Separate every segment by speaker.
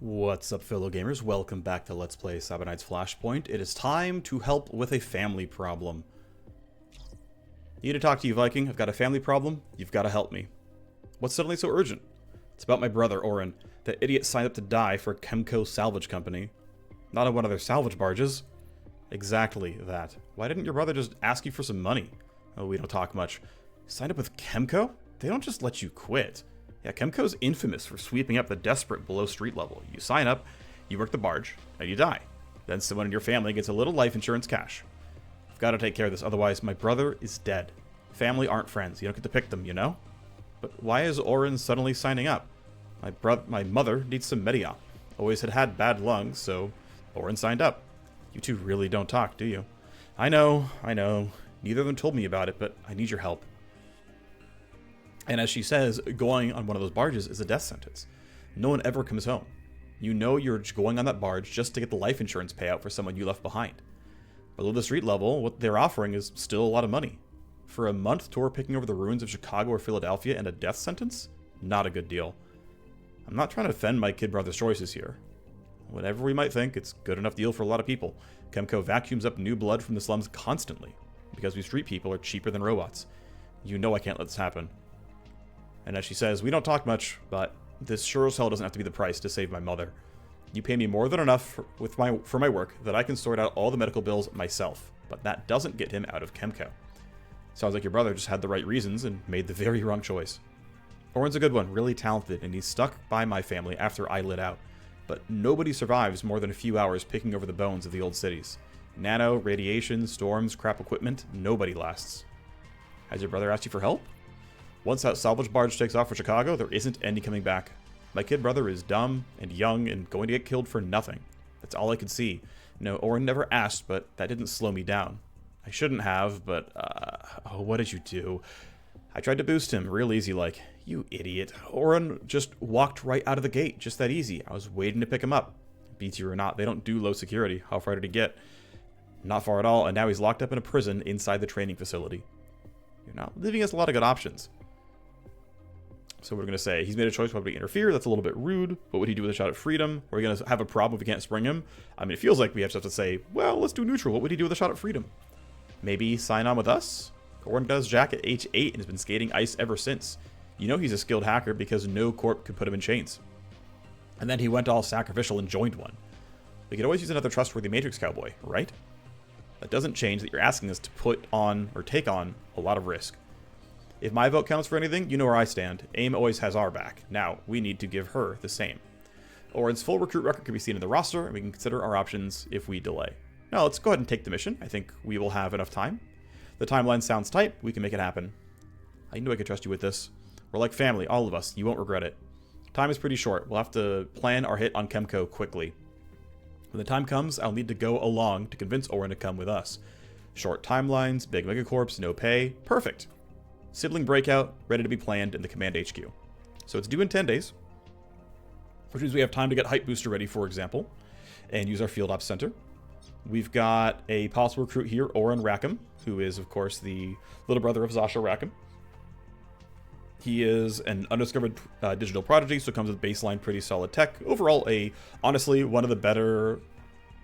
Speaker 1: What's up, fellow gamers? Welcome back to Let's Play Cyberknight's Flashpoint. It is time to help with a family problem. Need to talk to you, Viking. I've got a family problem. You've got to help me. What's suddenly so urgent? It's about my brother, Oren. That idiot signed up to die for Chemco Salvage Company. Not on one of their salvage barges. Exactly that. Why didn't your brother just ask you for some money? Oh, we don't talk much. Signed up with Chemco? They don't just let you quit. Yeah, Chemco's infamous for sweeping up the desperate below street level. You sign up, you work the barge, and you die. Then someone in your family gets a little life insurance cash. I've got to take care of this, otherwise my brother is dead. Family aren't friends. You don't get to pick them, you know? But why is Oren suddenly signing up? My mother needs some Mediop. Always had bad lungs, so Oren signed up. You two really don't talk, do you? I know. Neither of them told me about it, but I need your help. And as she says, going on one of those barges is a death sentence. No one ever comes home. You know you're going on that barge just to get the life insurance payout for someone you left behind. Below the street level, what they're offering is still a lot of money. For a month tour picking over the ruins of Chicago or Philadelphia and a death sentence? Not a good deal. I'm not trying to offend my kid brother's choices here. Whatever we might think, it's a good enough deal for a lot of people. Chemco vacuums up new blood from the slums constantly, because we street people are cheaper than robots. You know I can't let this happen. And as she says, we don't talk much, but this sure as hell doesn't have to be the price to save my mother. You pay me more than enough for my work that I can sort out all the medical bills myself, but that doesn't get him out of Chemco. Sounds like your brother just had the right reasons and made the very wrong choice. Oren's a good one, really talented, and he's stuck by my family after I lit out. But nobody survives more than a few hours picking over the bones of the old cities. Nano, radiation, storms, crap equipment, nobody lasts. Has your brother asked you for help? Once that salvage barge takes off for Chicago, there isn't any coming back. My kid brother is dumb and young and going to get killed for nothing. That's all I could see. No, Oren never asked, but that didn't slow me down. I shouldn't have, but, oh, what did you do? I tried to boost him, real easy like. You idiot. Oren just walked right out of the gate, just that easy. I was waiting to pick him up. BT or not, they don't do low security. How far did he get? Not far at all, and now he's locked up in a prison inside the training facility. You're not leaving us a lot of good options. So we're going to say, he's made a choice, why would we interfere? That's a little bit rude. What would he do with a shot at freedom? Are we going to have a problem if we can't spring him? I mean, it feels like we have stuff to say, well, let's do neutral. What would he do with a shot at freedom? Maybe sign on with us? Oren got his jack at age 8 and has been skating ice ever since. You know he's a skilled hacker because no corp could put him in chains. And then he went all sacrificial and joined one. We could always use another trustworthy Matrix cowboy, right? That doesn't change that you're asking us to put on or take on a lot of risk. If my vote counts for anything, you know where I stand. AIM always has our back. Now, we need to give her the same. Oren's full recruit record can be seen in the roster, and we can consider our options if we delay. Now, let's go ahead and take the mission. I think we will have enough time. The timeline sounds tight. We can make it happen. I knew I could trust you with this. We're like family, all of us. You won't regret it. Time is pretty short. We'll have to plan our hit on Chemco quickly. When the time comes, I'll need to go along to convince Oren to come with us. Short timelines, big megacorps, no pay. Perfect. Sibling Breakout, ready to be planned in the Command HQ. So it's due in 10 days, which means we have time to get Hype Booster ready, for example, and use our Field Ops Center. We've got a possible recruit here, Oren Rackham, who is, of course, the little brother of Zasha Rackham. He is an undiscovered digital prodigy, so comes with baseline pretty solid tech. Overall, honestly, one of the better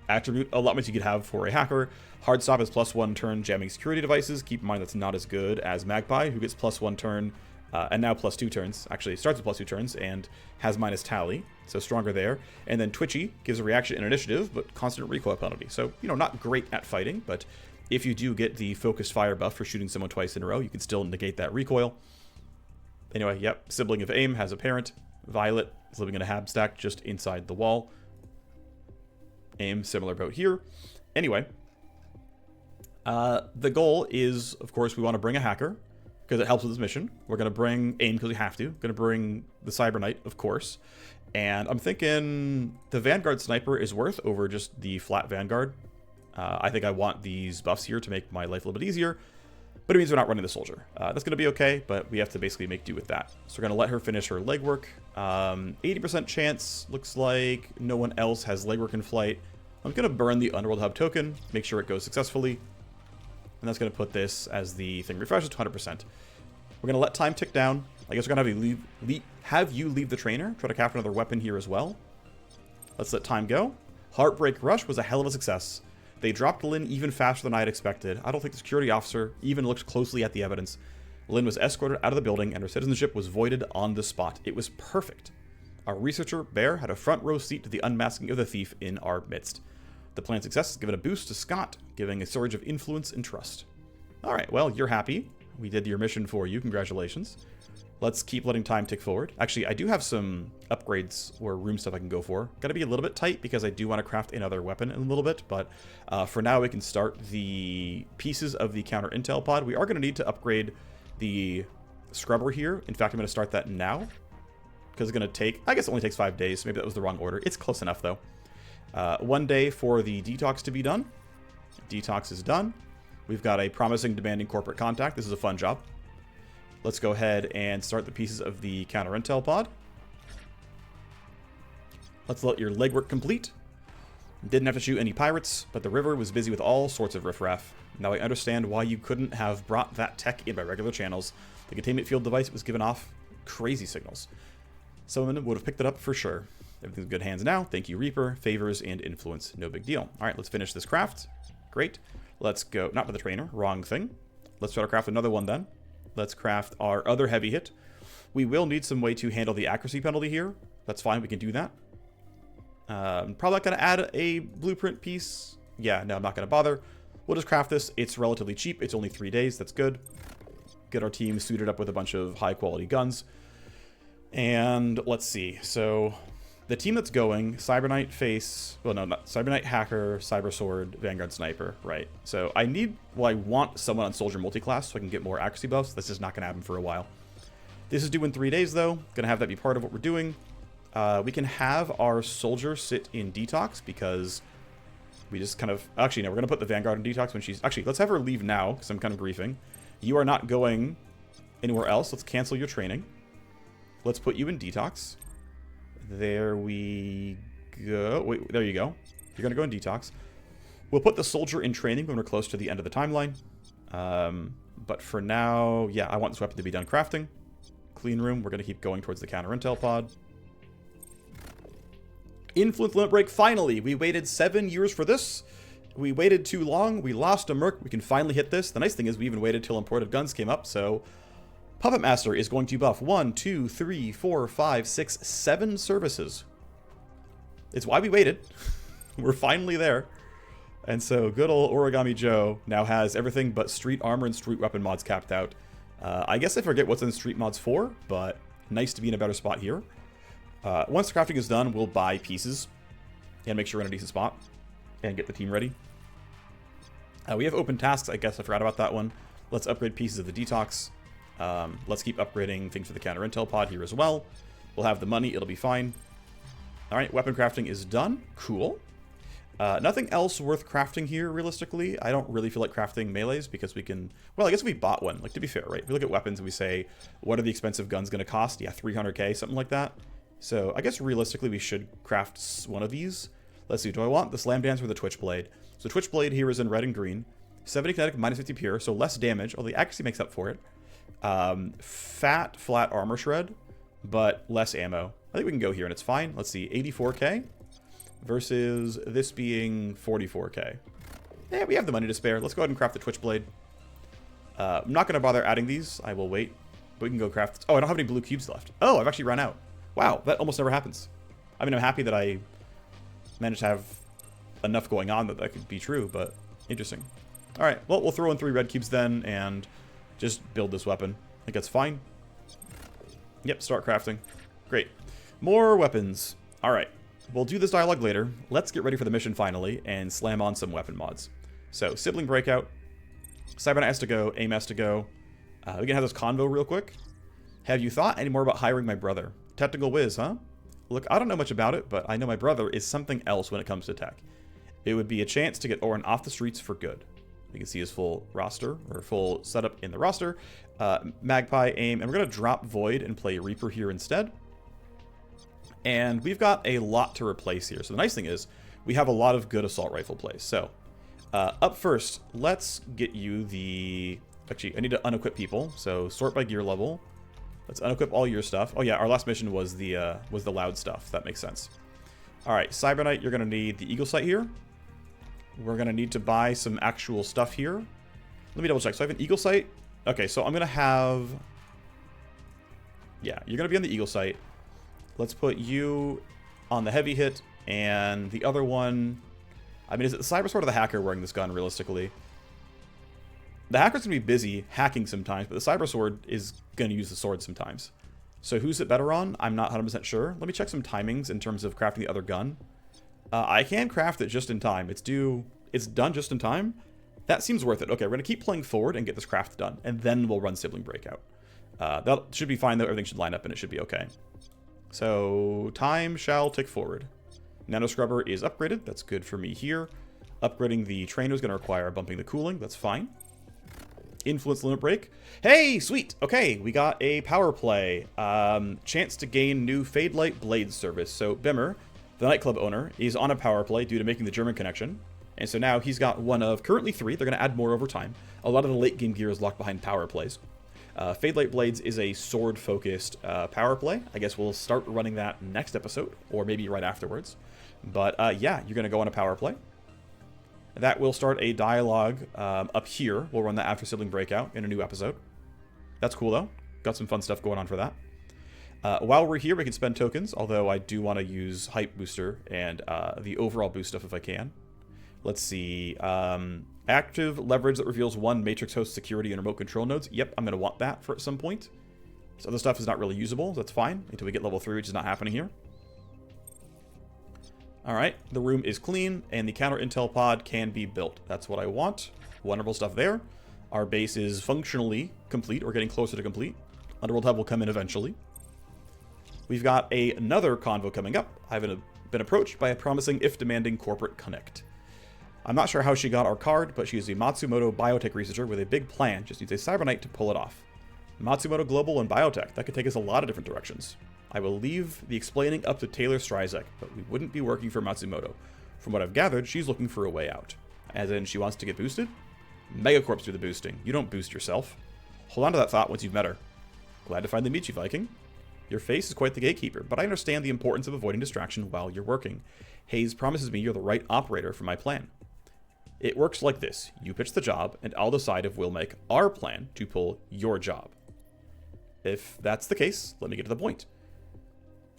Speaker 1: attribute allotments you could have for a hacker. Hard stop is +1 turn jamming security devices. Keep in mind that's not as good as Magpie, who gets +1 turn and now +2 turns. Actually, it starts with +2 turns and has minus tally, so stronger there. And then Twitchy gives a reaction and initiative, but constant recoil penalty. So, you know, not great at fighting, but if you do get the focused fire buff for shooting someone twice in a row, you can still negate that recoil. Anyway, yep, Sibling of AIM has a parent. Violet is living in a hab stack just inside the wall. AIM, similar boat here. Anyway, the goal is, of course, we want to bring a hacker because it helps with this mission. We're going to bring AIM because we have to. Going to bring the Cyber Knight, of course. And I'm thinking the Vanguard-Sniper is worth over just the flat Vanguard. I think I want these buffs here to make my life a little bit easier. But it means we're not running the soldier. That's going to be okay, but we have to basically make do with that. So we're going to let her finish her legwork. 80% chance, looks like no one else has legwork in flight. I'm going to burn the Underworld Hub token, make sure it goes successfully. And that's going to put this as the thing refreshes to 100%. We're going to let time tick down. I guess we're going to have you leave the trainer, try to craft another weapon here as well. Let's let time go. Heartbreak Rush was a hell of a success. They dropped Lynn even faster than I had expected. I don't think the security officer even looked closely at the evidence. Lynn was escorted out of the building and her citizenship was voided on the spot. It was perfect. Our researcher, Bear, had a front row seat to the unmasking of the thief in our midst. The plan's success has given a boost to Scott, giving a surge of influence and trust. Alright, well, you're happy. We did your mission for you. Congratulations. Let's keep letting time tick forward. Actually, I do have some upgrades or room stuff I can go for. Gotta be a little bit tight because I do want to craft another weapon in a little bit, but for now we can start the pieces of the counter intel pod. We are going to need to upgrade the scrubber here. In fact, I'm going to start that now because it's going to take, I guess it only takes 5 days. Maybe that was the wrong order. It's close enough though. 1 day for the detox to be done. Detox is done. We've got a promising, demanding corporate contact. This is a fun job. Let's go ahead and start the pieces of the counter intel pod. Let's let your legwork complete. Didn't have to shoot any pirates, but the river was busy with all sorts of riffraff. Now I understand why you couldn't have brought that tech in by regular channels. The containment field device was giving off crazy signals. Someone would have picked it up for sure. Everything's in good hands now. Thank you, Reaper. Favors and influence. No big deal. All right, let's finish this craft. Great. Let's go. Not with the trainer. Wrong thing. Let's try to craft another one then. Let's craft our other heavy hit. We will need some way to handle the accuracy penalty here. That's fine. We can do that. Probably not going to add a blueprint piece. Yeah, no, I'm not going to bother. We'll just craft this. It's relatively cheap. It's only 3 days. That's good. Get our team suited up with a bunch of high-quality guns. And let's see. So the team that's going, Cyberknight face... Well, no, not Cyberknight Hacker, Cybersword, Vanguard-Sniper, right? So I need... Well, I want someone on Soldier Multiclass so I can get more accuracy buffs. That's just not going to happen for a while. This is due in 3 days, though. Going to have that be part of what we're doing. We can have our Soldier sit in Detox because... We just kind of... Actually, no, we're going to put the Vanguard in Detox when she's... Actually, let's have her leave now, because I'm kind of griefing. You are not going anywhere else. Let's cancel your training. Let's put you in Detox. There we go. Wait, there you go. You're going to go in Detox. We'll put the Soldier in training when we're close to the end of the timeline. But for now, yeah, I want this weapon to be done crafting. Clean room. We're going to keep going towards the counter intel pod. Influence limit break, finally! We waited 7 years for this. We waited too long. We lost a merc. We can finally hit this. The nice thing is we even waited till imported guns came up, so... Puppet Master is going to buff 1, 2, 3, 4, 5, 6, 7 services. It's why we waited. We're finally there. And so good old Origami Joe now has everything but street armor and street weapon mods capped out. I guess I forget what's in street mods for, but nice to be in a better spot here. Once the crafting is done, we'll buy pieces and make sure we're in a decent spot and get the team ready. We have open tasks. I guess I forgot about that one. Let's upgrade pieces of the Detox. Let's keep upgrading things for the counter intel pod here as well. We'll have the money. It'll be fine. All right, weapon crafting is done. Cool. Nothing else worth crafting here, realistically. I don't really feel like crafting melees because we can... Well, I guess if we bought one. Like, to be fair, right? We look at weapons and we say, what are the expensive guns going to cost? Yeah, 300k, something like that. So I guess realistically we should craft one of these. Let's see, do I want the Slam Dance or the Twitch Blade? So Twitch Blade here is in red and green. 70 kinetic, minus 50 pure, so less damage, although the accuracy makes up for it. Flat armor shred, but less ammo. I think we can go here and it's fine. Let's see, 84k versus this being 44k. Yeah, we have the money to spare. Let's go ahead and craft the Twitch Blade. I'm not going to bother adding these. I will wait. But we can go craft... Oh, I don't have any blue cubes left. Oh, I've actually run out. Wow, that almost never happens. I mean, I'm happy that I managed to have enough going on that could be true, but interesting. All right, well, we'll throw in 3 red cubes then and just build this weapon. I think that's fine. Yep, start crafting. Great. More weapons. All right, we'll do this dialogue later. Let's get ready for the mission finally and slam on some weapon mods. So, Sibling Breakout. Cyberknight has to go. AIM has to go. We can have this convo real quick. Have you thought any more about hiring my brother? Technical whiz, huh? Look, I don't know much about it, but I know my brother is something else when it comes to tech. It would be a chance to get Orin off the streets for good. You can see his full roster, or full setup in the roster. Magpie, AIM, and we're going to drop Void and play Reaper here instead. And we've got a lot to replace here. So the nice thing is, we have a lot of good assault rifle plays. So, up first, let's get you the... Actually, I need to unequip people. So, sort by gear level. Let's unequip all your stuff. Oh yeah, our last mission was the loud stuff. That makes sense. Alright, Cyber Knight, you're going to need the Eagle Sight here. We're going to need to buy some actual stuff here. Let me double check. So I have an Eagle Sight. Okay, so I'm going to have... Yeah, you're going to be on the Eagle Sight. Let's put you on the heavy hit, and the other one... I mean, is it the Cybersword or the Hacker wearing this gun, realistically? The Hacker's going to be busy hacking sometimes, but the Cybersword is going to use the sword sometimes. So who's it better on? I'm not 100% sure. Let me check some timings in terms of crafting the other gun. I can craft it just in time. It's done just in time. That seems worth it. Okay, we're going to keep playing forward and get this craft done, and then we'll run Sibling Breakout. That should be fine, though. Everything should line up, and it should be okay. So, time shall tick forward. Nano Scrubber is upgraded. That's good for me here. Upgrading the trainer is going to require bumping the cooling. That's fine. Influence Limit Break. Hey, sweet. Okay, we got a power play. Chance to gain new Fade Light Blade service. So, Bimmer, the nightclub owner, is on a power play due to making the German connection. And so now he's got one of currently 3. They're going to add more over time. A lot of the late game gear is locked behind power plays. Fade Light Blades is a sword-focused power play. I guess we'll start running that next episode, or maybe right afterwards. But yeah, you're going to go on a power play. That will start a dialogue up here. We'll run that after Sibling Breakout in a new episode. That's cool, though. Got some fun stuff going on for that. While we're here, we can spend tokens, although I do want to use Hype Booster and the overall boost stuff if I can. Let's see. Active leverage that reveals 1 Matrix host security and remote control nodes. Yep, I'm going to want that for at some point. This other stuff is not really usable. That's fine until we get level 3, which is not happening here. Alright, the room is clean, and the counter intel pod can be built. That's what I want. Wonderful stuff there. Our base is functionally complete, or getting closer to complete. Underworld Hub will come in eventually. We've got another convo coming up. I've been approached by a promising, if demanding, corporate connect. I'm not sure how she got our card, but she is a Matsumoto biotech researcher with a big plan, just needs a Cyber Knight to pull it off. Matsumoto Global and biotech, that could take us a lot of different directions. I will leave the explaining up to Taylor Stryzek, but we wouldn't be working for Matsumoto. From what I've gathered, she's looking for a way out. As in, she wants to get boosted? Megacorps do the boosting. You don't boost yourself. Hold on to that thought once you've met her. Glad to finally meet you, Viking. Your face is quite the gatekeeper, but I understand the importance of avoiding distraction while you're working. Hayes promises me you're the right operator for my plan. It works like this. You pitch the job, and I'll decide if we'll make our plan to pull your job. If that's the case, let me get to the point.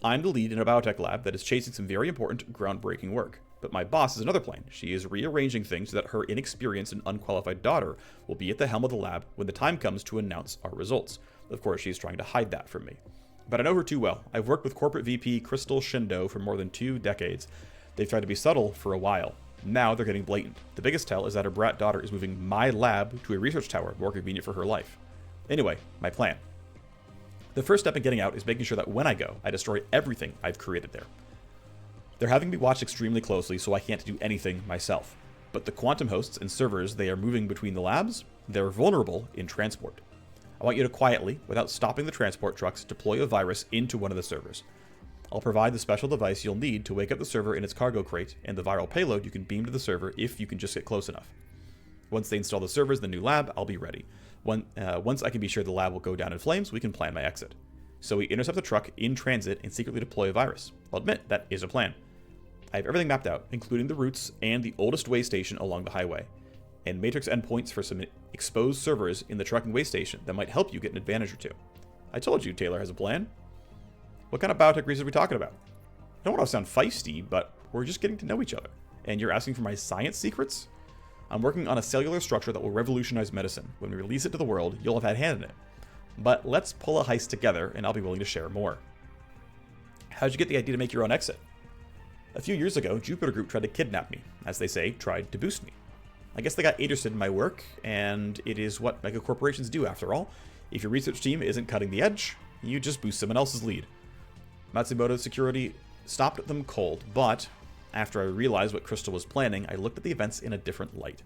Speaker 1: I'm the lead in a biotech lab that is chasing some very important, groundbreaking work. But my boss has another plan. She is rearranging things so that her inexperienced and unqualified daughter will be at the helm of the lab when the time comes to announce our results. Of course, she's trying to hide that from me. But I know her too well. I've worked with corporate VP Crystal Shindo for more than 2 decades. They've tried to be subtle for a while. Now they're getting blatant. The biggest tell is that her brat daughter is moving my lab to a research tower, more convenient for her life. Anyway, my plan. The first step in getting out is making sure that when I go, I destroy everything I've created there. They're having me watched extremely closely, so I can't do anything myself. But the quantum hosts and servers they are moving between the labs, they're vulnerable in transport. I want you to quietly, without stopping the transport trucks, deploy a virus into one of the servers. I'll provide the special device you'll need to wake up the server in its cargo crate, and the viral payload you can beam to the server if you can just get close enough. Once they install the servers in the new lab, I'll be ready. Once I can be sure the lab will go down in flames, we can plan my exit. So we intercept the truck in transit and secretly deploy a virus. I'll admit, that is a plan. I have everything mapped out, including the routes and the oldest way station along the highway, and matrix endpoints for some exposed servers in the trucking way station that might help you get an advantage or two. I told you Taylor has a plan. What kind of biotech research are we talking about? I don't want to sound feisty, but we're just getting to know each other. And you're asking for my science secrets? I'm working on a cellular structure that will revolutionize medicine. When we release it to the world, you'll have had a hand in it. But let's pull a heist together, and I'll be willing to share more. How'd you get the idea to make your own exit? A few years ago, Jupiter Group tried to kidnap me. As they say, tried to boost me. I guess they got interested in my work, and it is what megacorporations do after all. If your research team isn't cutting the edge, you just boost someone else's lead. Matsumoto Security stopped them cold, but after I realized what Crystal was planning, I looked at the events in a different light.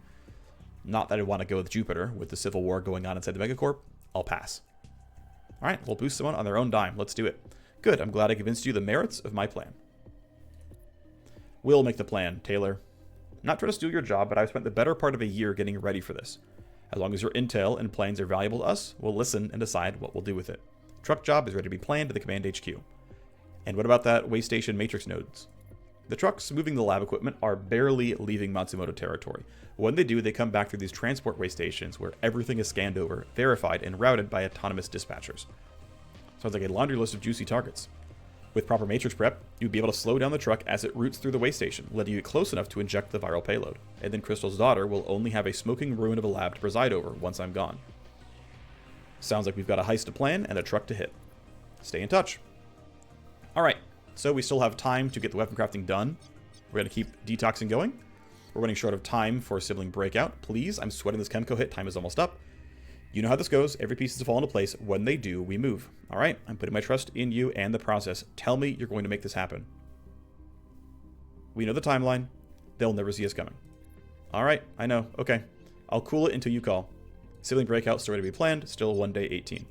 Speaker 1: Not that I want to go with Jupiter, with the civil war going on inside the megacorp. I'll pass. Alright, we'll boost someone on their own dime. Let's do it. Good, I'm glad I convinced you the merits of my plan. We'll make the plan, Taylor. Not trying to steal your job, but I've spent the better part of a year getting ready for this. As long as your intel and plans are valuable to us, we'll listen and decide what we'll do with it. Truck job is ready to be planned to the Command HQ. And what about that way station matrix nodes? The trucks moving the lab equipment are barely leaving Matsumoto territory. When they do, they come back through these transport way stations where everything is scanned over, verified, and routed by autonomous dispatchers. Sounds like a laundry list of juicy targets. With proper matrix prep, you'd be able to slow down the truck as it routes through the way station, letting you get close enough to inject the viral payload. And then Crystal's daughter will only have a smoking ruin of a lab to preside over once I'm gone. Sounds like we've got a heist to plan and a truck to hit. Stay in touch. Alright, so we still have time to get the weapon crafting done. We're going to keep detoxing going. We're running short of time for Sibling Breakout. Please, I'm sweating this Chemco hit. Time is almost up. You know how this goes. Every piece is to fall into place. When they do, we move. Alright, I'm putting my trust in you and the process. Tell me you're going to make this happen. We know the timeline. They'll never see us coming. Alright, I know. Okay. I'll cool it until you call. Sibling Breakout still ready to be planned. Still 1 day 18.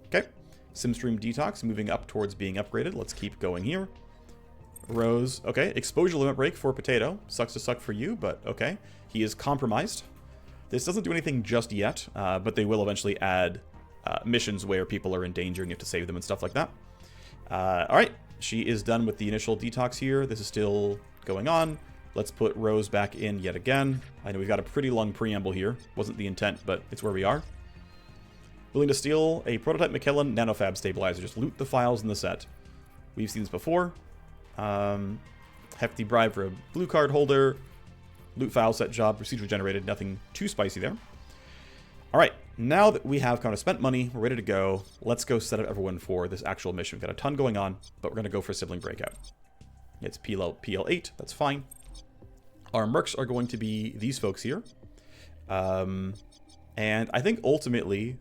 Speaker 1: Okay. Simstream Detox moving up towards being upgraded. Let's keep going here. Rose. Okay. Exposure limit break for Potato. Sucks to suck for you, but okay. He is compromised. This doesn't do anything just yet, but they will eventually add missions where people are in danger and you have to save them and stuff like that. Alright, she is done with the initial detox here. This is still going on. Let's put Rose back in yet again. I know we've got a pretty long preamble here. Wasn't the intent, but it's where we are. Willing to steal a prototype McKellen nanofab stabilizer. Just loot the files in the set. We've seen this before. Hefty bribe for a blue card holder. Loot file set job, procedure generated, nothing too spicy there. Alright, now that we have kind of spent money, we're ready to go, let's go set up everyone for this actual mission. We've got a ton going on, but we're going to go for Sibling Breakout. It's PL8, that's fine. Our mercs are going to be these folks here. And I think ultimately,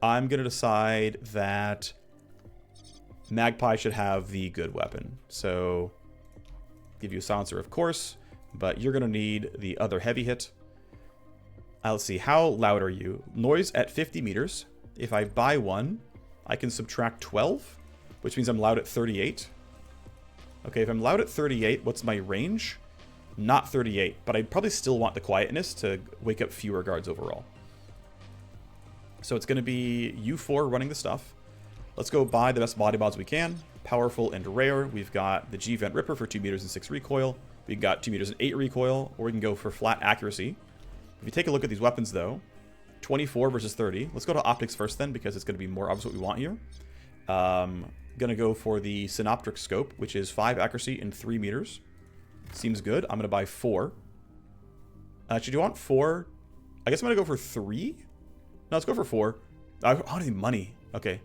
Speaker 1: I'm going to decide that Magpie should have the good weapon. So, give you a silencer, of course. But you're going to need the other heavy hit. Let's see, how loud are you? Noise at 50 meters. If I buy one, I can subtract 12, which means I'm loud at 38. Okay, if I'm loud at 38, what's my range? Not 38, but I'd probably still want the quietness to wake up fewer guards overall. So it's going to be you four running the stuff. Let's go buy the best body mods we can. Powerful and rare. We've got the G-Vent Ripper for 2 meters and 6 recoil. We've got 2 meters and 8 recoil, or we can go for flat accuracy. If you take a look at these weapons, though, 24 versus 30. Let's go to optics first, then, because it's going to be more obvious what we want here. Going to go for the Synoptric Scope, which is 5 accuracy and 3 meters. Seems good. I'm going to buy 4. Actually, do you want 4? I guess I'm going to go for 3? No, let's go for 4. I don't have any money. Okay.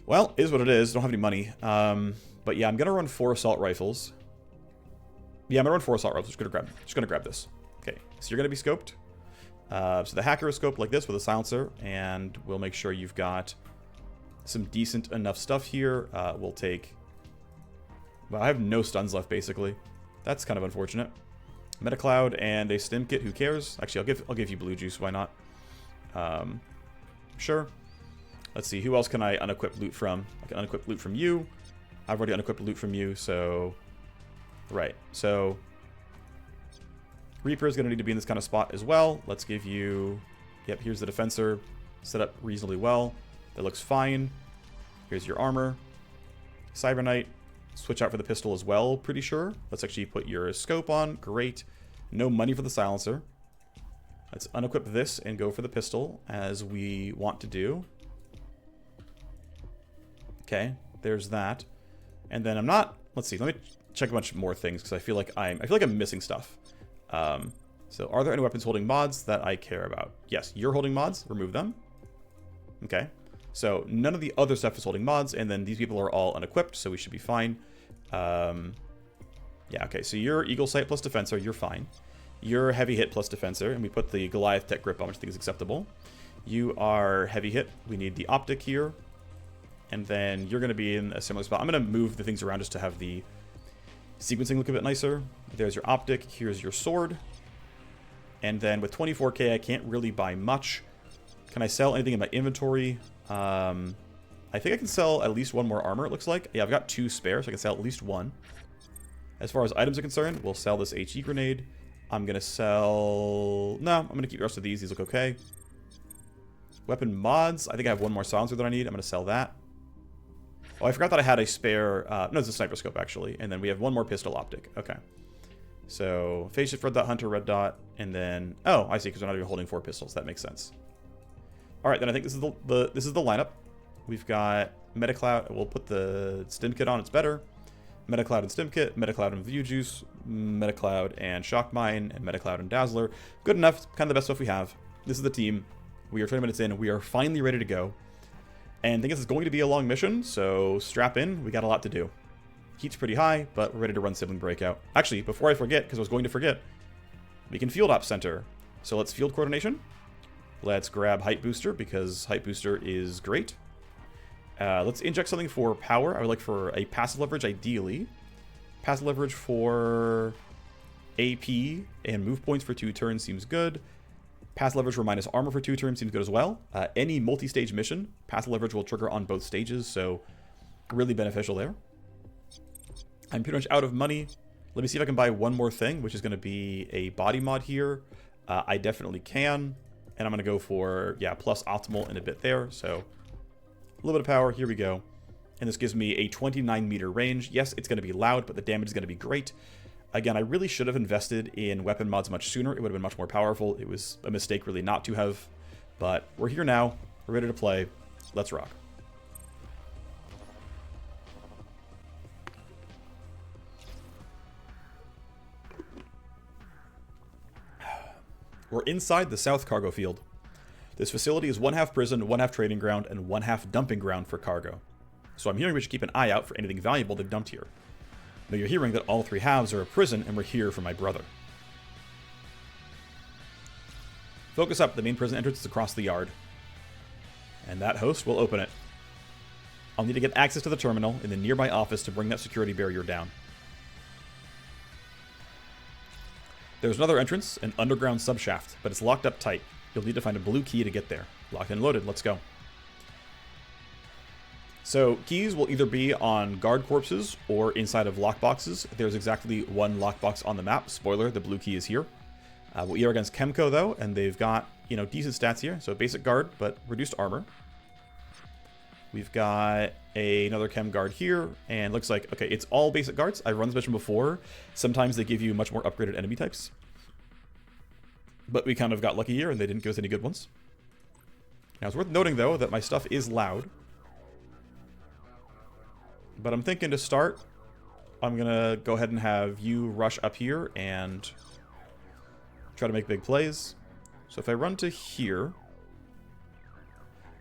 Speaker 1: Well, it is what it is. Don't have any money. But yeah, I'm going to run 4 assault rifles. Yeah, I'm going to run 4 assault rifles. Just going to grab this. Okay, so you're going to be scoped. So the hacker is scoped like this with a silencer, and we'll make sure you've got some decent enough stuff here. We'll take... Well, I have no stuns left, basically. That's kind of unfortunate. Metacloud and a stim kit. Who cares? Actually, I'll give you blue juice. Why not? Sure. Let's see. Who else can I unequip loot from? I can unequip loot from you. I've already unequipped loot from you, so... Right. So... Reaper is going to need to be in this kind of spot as well. Let's give you... Yep, here's the Defensor. Set up reasonably well. That looks fine. Here's your armor. Cyber Knight. Switch out for the pistol as well, pretty sure. Let's actually put your scope on. Great. No money for the silencer. Let's unequip this and go for the pistol, as we want to do. Okay, there's that. And then I'm not... Let's see, let me check a bunch more things, because I feel like I'm missing stuff. So are there any weapons holding mods that I care about? Yes, you're holding mods. Remove them. Okay. So none of the other stuff is holding mods, and then these people are all unequipped, so we should be fine. Yeah, okay. So you're Eagle Sight plus Defensor. You're fine. You're Heavy Hit plus Defensor, and we put the Goliath Tech Grip on, which I think is acceptable. You are Heavy Hit. We need the Optic here. And then you're going to be in a similar spot. I'm going to move the things around just to have the sequencing look a bit nicer. There's your Optic. Here's your Sword. And then with 24k, I can't really buy much. Can I sell anything in my inventory? I think I can sell at least 1 more armor, it looks like. Yeah, I've got 2 spare, so I can sell at least 1. As far as items are concerned, we'll sell this HE grenade. I'm going to sell... No, I'm going to keep the rest of these. These look okay. Weapon mods. I think I have 1 more silencer that I need. I'm going to sell that. Oh, I forgot that I had a spare... no, it's a sniper scope, actually. And then we have one more pistol optic. Okay. So, phase shift, red dot, hunter, red dot, and then... Oh, I see, because we're not even holding 4 pistols. That makes sense. Alright, then I think this is the lineup. We've got Metacloud. We'll put the Stim Kit on. It's better. Metacloud and Stim Kit. Metacloud and View Juice. Metacloud and Shock Mine. And Metacloud and Dazzler. Good enough. Kind of the best stuff we have. This is the team. We are 20 minutes in. We are finally ready to go. And I think this is going to be a long mission, so strap in. We got a lot to do. Heat's pretty high, but we're ready to run Sibling Breakout. Actually, before I forget, because I was going to forget, we can Field Ops Center. So let's Field Coordination. Let's grab Height Booster, because Height Booster is great. Let's inject something for power. I would like for a passive leverage, ideally. Passive leverage for AP and move points for 2 turns seems good. Passive leverage for minus armor for 2 turns seems good as well. Any multi-stage mission, passive leverage will trigger on both stages, so really beneficial there. I'm pretty much out of money. Let me see if I can buy one more thing, which is going to be a body mod here. I definitely can. And I'm going to go for, yeah, plus optimal in a bit there. So a little bit of power. Here we go. And this gives me a 29 meter range. Yes, it's going to be loud, but the damage is going to be great. Again, I really should have invested in weapon mods much sooner. It would have been much more powerful. It was a mistake really not to have. But we're here now. We're ready to play. Let's rock. We're inside the South Cargo Field. This facility is 1/2 prison, 1/2 trading ground, and 1/2 dumping ground for cargo. So I'm hearing we should keep an eye out for anything valuable they've dumped here. Now you're hearing that all 3 halves are a prison, and we're here for my brother. Focus up. The main prison entrance is across the yard. And that host will open it. I'll need to get access to the terminal in the nearby office to bring that security barrier down. There's another entrance, an underground subshaft, but it's locked up tight. You'll need to find a blue key to get there. Locked and loaded. Let's go. So, keys will either be on guard corpses or inside of lockboxes. There's exactly 1 lockbox on the map. Spoiler, the blue key is here. We'll ER against Chemco, though, and they've got, you know, decent stats here. So, basic guard, but reduced armor. We've got another Chem guard here, and looks like, okay, it's all basic guards. I've run this mission before. Sometimes they give you much more upgraded enemy types. But we kind of got lucky here, and they didn't give us any good ones. Now, it's worth noting, though, that my stuff is loud. But I'm thinking to start, I'm going to go ahead and have you rush up here and try to make big plays. So if I run to here,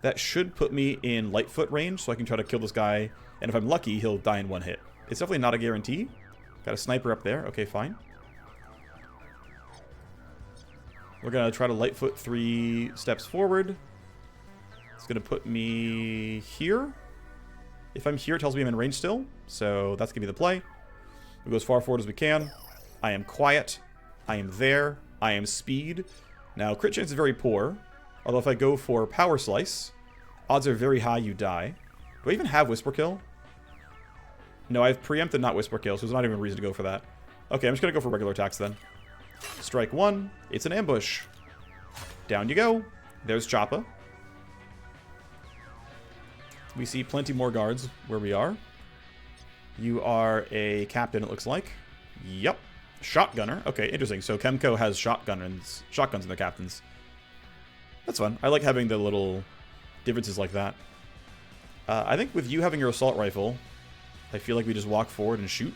Speaker 1: that should put me in Lightfoot range, so I can try to kill this guy. And if I'm lucky, he'll die in 1 hit. It's definitely not a guarantee. Got a sniper up there. Okay, fine. We're going to try to Lightfoot 3 steps forward. It's going to put me here. If I'm here, it tells me I'm in range still. So that's going to be the play. We go as far forward as we can. I am quiet. I am there. I am speed. Now, crit chance is very poor. Although if I go for Power Slice, odds are very high you die. Do I even have Whisper Kill? No, I've preempted not Whisper Kill, so there's not even a reason to go for that. Okay, I'm just going to go for regular attacks then. Strike 1. It's an ambush. Down you go. There's Choppa. We see plenty more guards where we are. You are a captain, it looks like. Yep. Shotgunner. Okay, interesting. So Chemco has shotguns in their captains. That's fun. I like having the little differences like that. I think with you having your assault rifle, I feel like we just walk forward and shoot.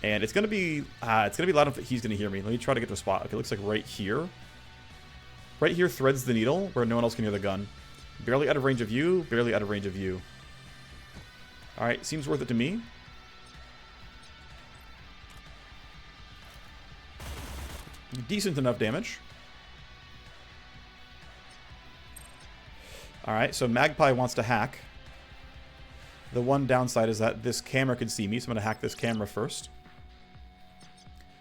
Speaker 1: And it's gonna be loud enough that he's gonna hear me. Let me try to get to a spot. Okay, it looks like right here. Right here threads the needle where no one else can hear the gun. Barely out of range of you, barely out of range of you. Alright, seems worth it to me. Decent enough damage. Alright, so Magpie wants to hack. The one downside is that this camera can see me, so I'm going to hack this camera first.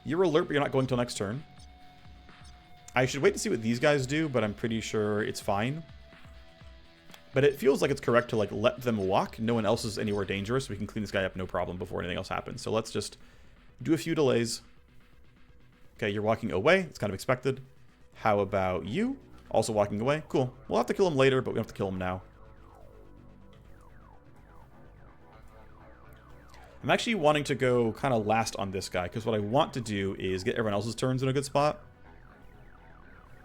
Speaker 1: You're alert, but you're not going till next turn. I should wait to see what these guys do, but I'm pretty sure it's fine. But it feels like it's correct to, like, let them walk. No one else is anywhere dangerous. We can clean this guy up no problem before anything else happens. So let's just do a few delays. Okay, you're walking away. It's kind of expected. How about you? Also walking away. Cool. We'll have to kill him later, but we don't have to kill him now. I'm actually wanting to go kind of last on this guy, because what I want to do is get everyone else's turns in a good spot.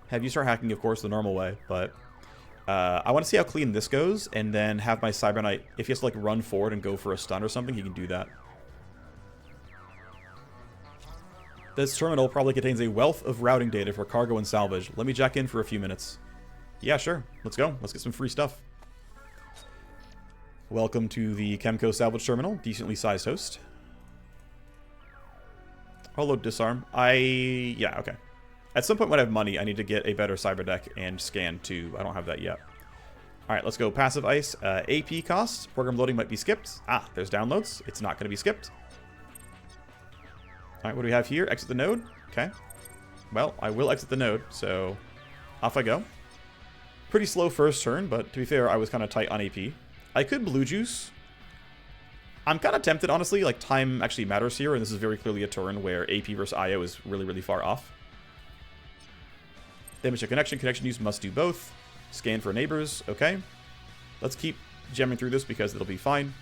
Speaker 1: Have you start hacking, of course, the normal way, but I want to see how clean this goes, and then have my Cyber Knight, if he has to like run forward and go for a stun or something, he can do that. This terminal probably contains a wealth of routing data for cargo and salvage. Let me jack in for a few minutes. Yeah, sure. Let's go. Let's get some free stuff. Welcome to the Chemco Salvage Terminal. Decently sized host. I'll load disarm. Yeah, okay. At some point when I have money, I need to get a better cyber deck and scan too. I don't have that yet. Alright, let's go. Passive ice. AP costs. Program loading might be skipped. Ah, there's downloads. It's not going to be skipped. Alright, what do we have here? Exit the node. Okay. Well, I will exit the node, so off I go. Pretty slow first turn, but to be fair, I was kind of tight on AP. I could blue juice. I'm kind of tempted, honestly. Like, time actually matters here, and this is very clearly a turn where AP versus IO is really, really far off. Damage to connection. Connection use must do both. Scan for neighbors. Okay. Let's keep jamming through this because it'll be fine.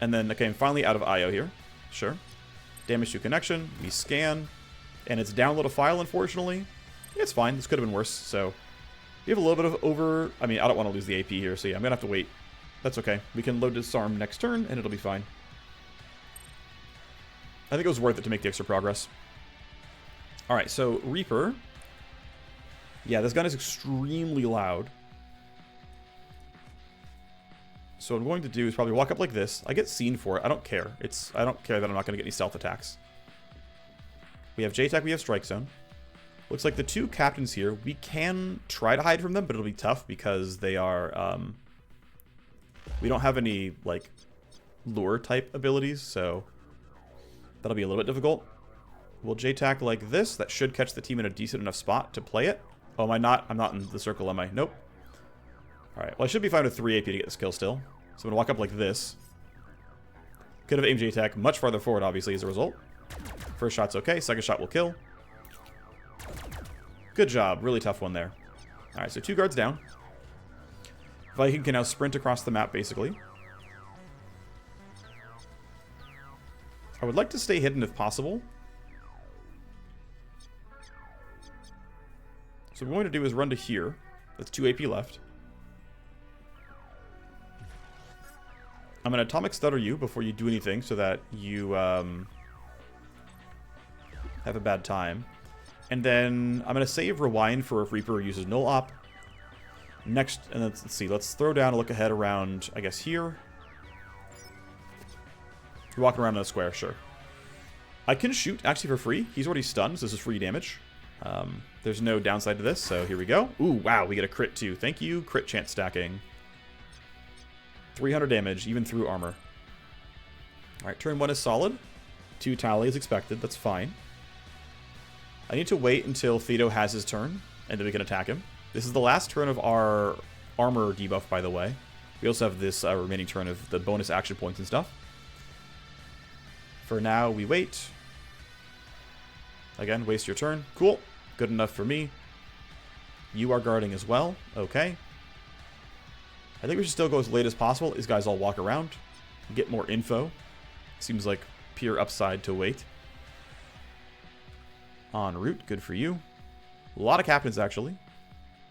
Speaker 1: And then, okay, I'm finally out of IO here. Sure. Damage to connection. We scan. And it's download a file, unfortunately. It's fine. This could have been worse, so... We have a little bit of over... I mean, I don't want to lose the AP here, so yeah, I'm going to have to wait. That's okay. We can load disarm next turn, and it'll be fine. I think it was worth it to make the extra progress. Alright, so Reaper. Yeah, this gun is extremely loud. So what I'm going to do is probably walk up like this. I get seen for it. I don't care. I don't care that I'm not going to get any stealth attacks. We have J-Tac, we have Strike Zone. Looks like the two captains here, we can try to hide from them, but it'll be tough because they are, we don't have any, like, lure-type abilities, so that'll be a little bit difficult. We'll J-Tac like this. That should catch the team in a decent enough spot to play it. Oh, am I not? I'm not in the circle, am I? Nope. Alright, well, I should be fine with 3 AP to get this kill still. So I'm going to walk up like this. Could have aimed J-Tac much farther forward, obviously, as a result. First shot's okay. Second shot will kill. Good job. Really tough one there. Alright, so 2 guards down. Viking can now sprint across the map, basically. I would like to stay hidden if possible. So what we're going to do is run to here. That's 2 AP left. I'm going to atomic stutter you before you do anything so that you have a bad time. And then I'm going to save rewind for if Reaper uses null op. Next, and let's see, let's throw down a look ahead around, I guess, here. You're walking around in a square, sure. I can shoot, actually, for free. He's already stunned, so this is free damage. There's no downside to this, so here we go. Ooh, wow, we get a crit, too. Thank you, crit chance stacking. 300 damage, even through armor. Alright, turn 1 is solid. 2 tally is expected, that's fine. I need to wait until Thedo has his turn, and then we can attack him. This is the last turn of our armor debuff, by the way. We also have this remaining turn of the bonus action points and stuff. For now, we wait. Again, waste your turn. Cool. Good enough for me. You are guarding as well. Okay. I think we should still go as late as possible. These guys all walk around. Get more info. Seems like pure upside to wait. En route. Good for you. A lot of captains, actually.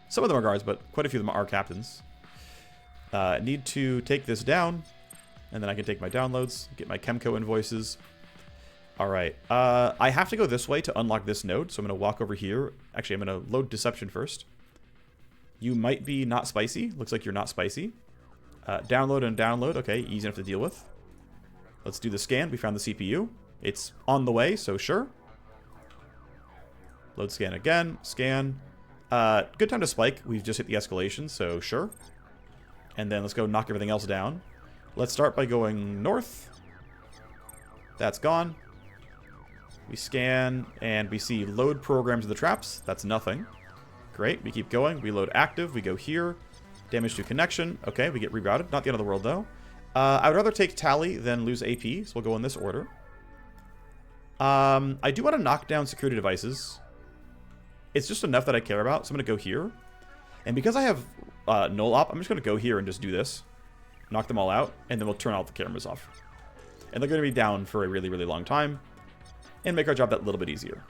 Speaker 1: Some of them are guards, but quite a few of them are captains. Need to take this down. And then I can take my downloads. Get my Chemco invoices. Alright. I have to go this way to unlock this node. So I'm going to walk over here. Actually, I'm going to load Deception first. You might be not spicy. Looks like you're not spicy. Download and download. Okay, easy enough to deal with. Let's do the scan. We found the CPU. It's on the way, so sure. Load scan again. Scan. Good time to spike. We've just hit the escalation, so sure. And then let's go knock everything else down. Let's start by going north. That's gone. We scan, and we see load programs of the traps. That's nothing. Great, we keep going. We load active. We go here. Damage to connection. Okay, we get rerouted. Not the end of the world, though. I would rather take tally than lose AP, so we'll go in this order. I do want to knock down security devices. It's just enough that I care about, so I'm going to go here. And because I have null op, I'm just going to go here and just do this. knock them all out, and then we'll turn all the cameras off. And they're going to be down for a really, really long time, and make our job that little bit easier.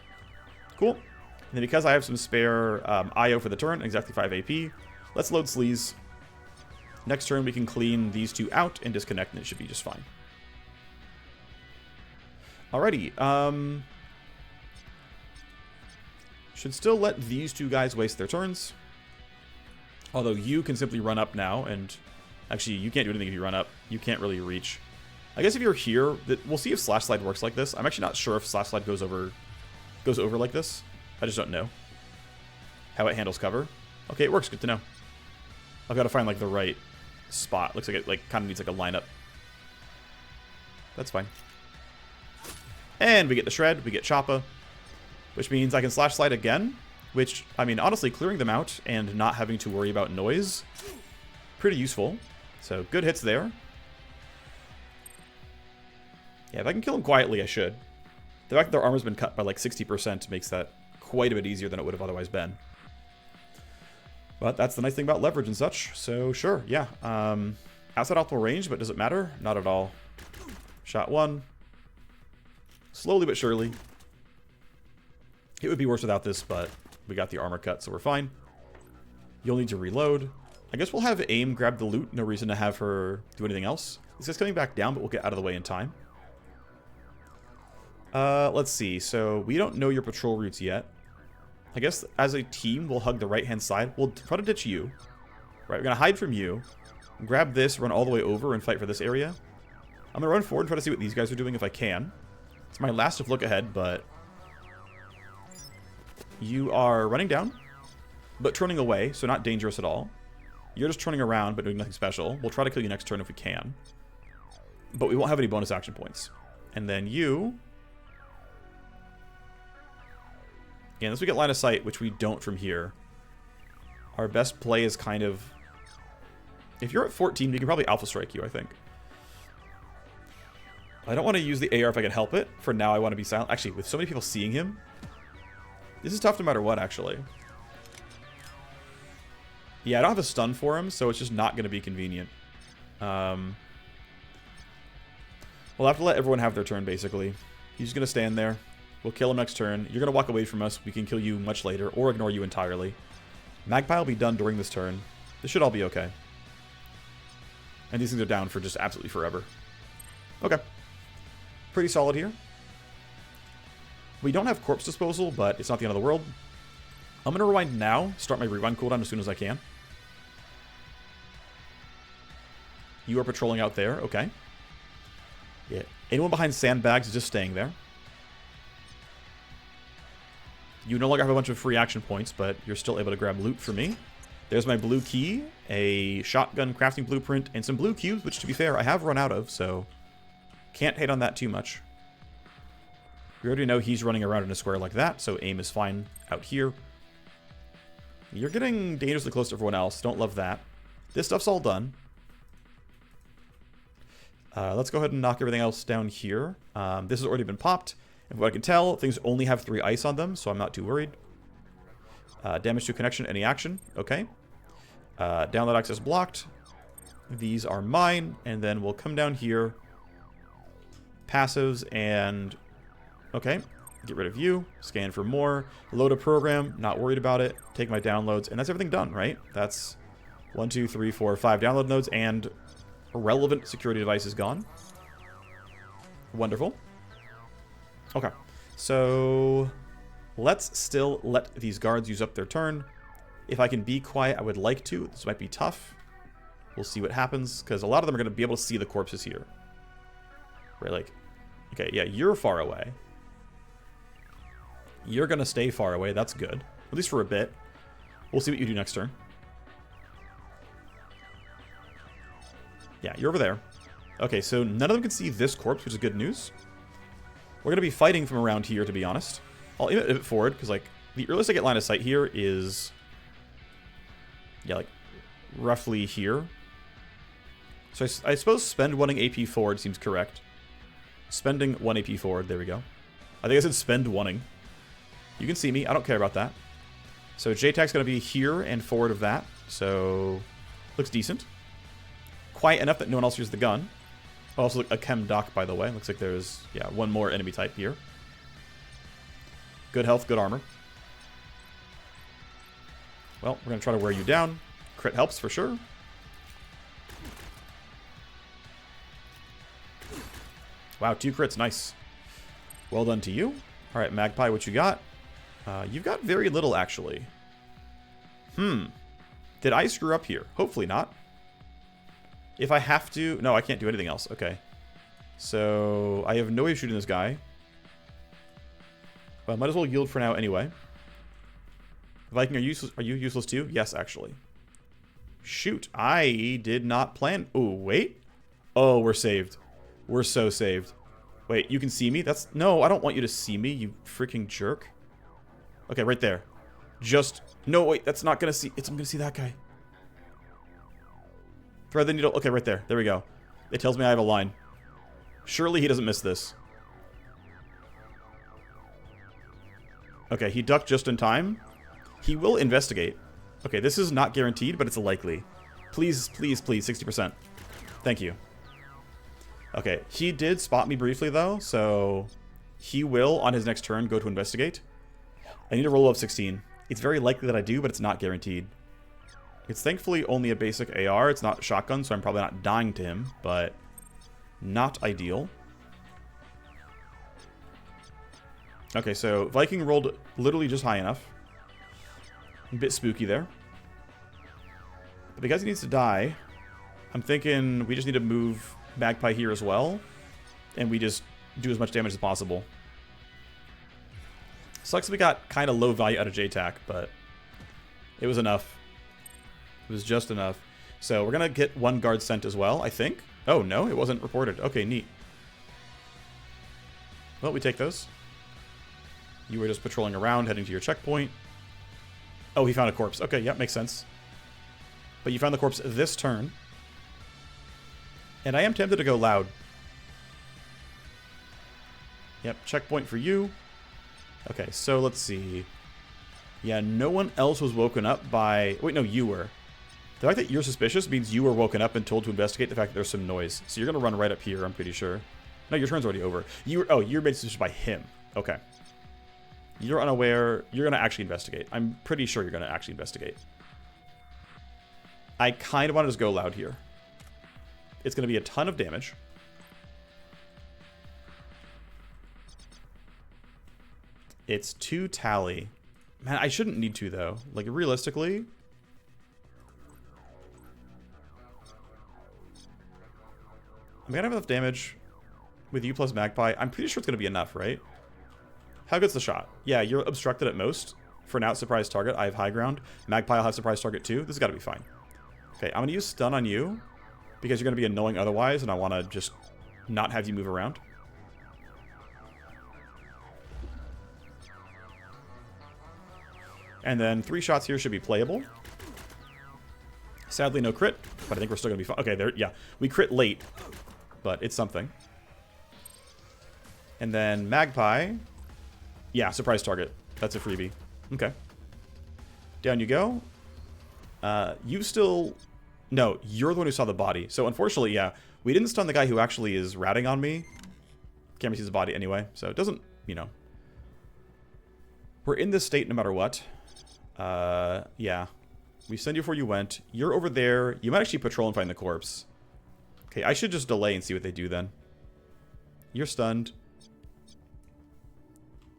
Speaker 1: Cool. And then because I have some spare IO for the turn, exactly 5 AP, let's load Sleaze. Next turn, we can clean these two out and disconnect, and it should be just fine. Alrighty. Should still let these two guys waste their turns. Although you can simply run up now, and actually, you can't do anything if you run up. You can't really reach. I guess if you're here, we'll see if Slash Slide works like this. I'm actually not sure if Slash Slide goes over like this. I just don't know how it handles cover. Okay, it works. Good to know. I've got to find like the right spot. Looks like it like kind of needs like a lineup. That's fine. And we get the Shred. We get Choppa, which means I can Slash Slide again. Which, I mean, honestly, clearing them out and not having to worry about noise, pretty useful. So good hits there. Yeah, if I can kill them quietly, I should. The fact that their armor's been cut by like 60% makes that quite a bit easier than it would have otherwise been. But that's the nice thing about leverage and such. So sure, yeah. Outside optimal range, but does it matter? Not at all. Shot one. Slowly but surely. It would be worse without this, but we got the armor cut, so we're fine. You'll need to reload. I guess we'll have AIM grab the loot. No reason to have her do anything else. This is coming back down, but we'll get out of the way in time. Let's see. So we don't know your patrol routes yet. I guess as a team, we'll hug the right-hand side. We'll try to ditch you. Right, we're going to hide from you. Grab this, run all the way over, and fight for this area. I'm going to run forward and try to see what these guys are doing if I can. It's my last look ahead, but... You are running down, but turning away, so not dangerous at all. You're just turning around, but doing nothing special. We'll try to kill you next turn if we can. But we won't have any bonus action points. And then you... Yeah, unless we get line of sight, which we don't from here. Our best play is kind of... If you're at 14, we can probably Alpha Strike you, I think. I don't want to use the AR if I can help it. For now, I want to be silent. Actually, with so many people seeing him... This is tough no matter what, actually. Yeah, I don't have a stun for him, so it's just not going to be convenient. We'll have to let everyone have their turn, basically. He's just going to stand there. We'll kill him next turn. You're going to walk away from us. We can kill you much later, or ignore you entirely. Magpie will be done during this turn. This should all be okay. And these things are down for just absolutely forever. Okay. Pretty solid here. We don't have corpse disposal, but it's not the end of the world. I'm going to rewind now. Start my rewind cooldown as soon as I can. You are patrolling out there. Okay. Yeah. Anyone behind sandbags is just staying there. You no longer have a bunch of free action points, but you're still able to grab loot for me. There's my blue key, a shotgun crafting blueprint, and some blue cubes, which, to be fair, I have run out of, so can't hate on that too much. We already know he's running around in a square like that, so aim is fine out here. You're getting dangerously close to everyone else. Don't love that. This stuff's all done. Let's go ahead and knock everything else down here. This has already been popped. And from what I can tell, things only have 3 ice on them, so I'm not too worried. Damage to connection, any action. Okay. Download access blocked. These are mine. And then we'll come down here. Passives and... Okay. Get rid of you. Scan for more. Load a program. Not worried about it. Take my downloads. And that's everything done, right? That's 1, 2, 3, 4, 5 download nodes. And relevant security device is gone. Wonderful. Okay. So... let's still let these guards use up their turn. If I can be quiet, I would like to. This might be tough. We'll see what happens, because a lot of them are going to be able to see the corpses here. Right, like... Okay, yeah, you're far away. You're going to stay far away. That's good. At least for a bit. We'll see what you do next turn. Yeah, you're over there. Okay, so none of them can see this corpse, which is good news. We're going to be fighting from around here, to be honest. I'll aim it forward, because, like, the earliest I get line of sight here is... yeah, like, roughly here. So I suppose spend 1 AP forward seems correct. Spending 1 AP forward, there we go. I think I said spend 1-ing. You can see me, I don't care about that. So JTAC's going to be here and forward of that, so... looks decent. quiet enough that no one else hears the gun. Also a chem dock, by the way. Looks like there's, yeah, one more enemy type here. Good health, good armor. Well, we're going to try to wear you down. Crit helps for sure. Wow, 2 crits, nice. Well done to you. All right, Magpie, what you got? You've got very little, actually. Did I screw up here? Hopefully not. If I have to... No, I can't do anything else. Okay. So, I have no way of shooting this guy. But I might as well yield for now anyway. Viking, are you useless too? Yes, actually. Shoot, I did not plan... Oh, wait. Oh, we're saved. We're so saved. Wait, you can see me? That's... No, I don't want you to see me, you freaking jerk. Okay, right there. Just... No, wait, that's not gonna see... I'm gonna see that guy. Thread the needle. Okay, right there. There we go. It tells me I have a line. Surely he doesn't miss this. Okay, he ducked just in time. He will investigate. Okay, this is not guaranteed, but it's likely. Please, please, please, 60%. Thank you. Okay, he did spot me briefly, though, so he will, on his next turn, go to investigate. I need to roll up 16. It's very likely that I do, but it's not guaranteed. It's thankfully only a basic AR. It's not shotgun, so I'm probably not dying to him, but not ideal. Okay, so Viking rolled literally just high enough. A bit spooky there. But because he needs to die, I'm thinking we just need to move Magpie here as well. And we just do as much damage as possible. Sucks that we got kind of low value out of JTAC, but it was enough. It was just enough. So we're going to get one guard sent as well, I think. Oh, no, it wasn't reported. Okay, neat. Well, we take those. You were just patrolling around, heading to your checkpoint. Oh, he found a corpse. Okay, yep, makes sense. But you found the corpse this turn. And I am tempted to go loud. Yep, checkpoint for you. Okay, so let's see. Yeah, no one else was woken up by... Wait, no, you were. The fact that you're suspicious means you were woken up and told to investigate the fact that there's some noise. So you're going to run right up here, I'm pretty sure. No, your turn's already over. You're made suspicious by him. Okay. You're unaware. You're going to actually investigate. I'm pretty sure you're going to actually investigate. I kind of want to just go loud here. It's going to be a ton of damage. It's 2 tally. Man, I shouldn't need to, though. Like, realistically... I'm going to have enough damage with you plus Magpie. I'm pretty sure it's going to be enough, right? How good's the shot? Yeah, you're obstructed at most. For now, surprise target. I have high ground. Magpie will have surprise target too. This has got to be fine. Okay, I'm going to use stun on you because you're going to be annoying otherwise, and I want to just not have you move around. And then 3 shots here should be playable. Sadly, no crit, but I think we're still going to be fine. Okay, there, yeah. We crit late, but it's something. And then Magpie. Yeah, surprise target. That's a freebie. Okay. Down you go. You still... No, you're the one who saw the body. So unfortunately, yeah, we didn't stun the guy who actually is ratting on me. Camera sees the body anyway, so it doesn't, you know. We're in this state no matter what. Yeah. We send you before you went. You're over there. You might actually patrol and find the corpse. Okay, I should just delay and see what they do then. You're stunned.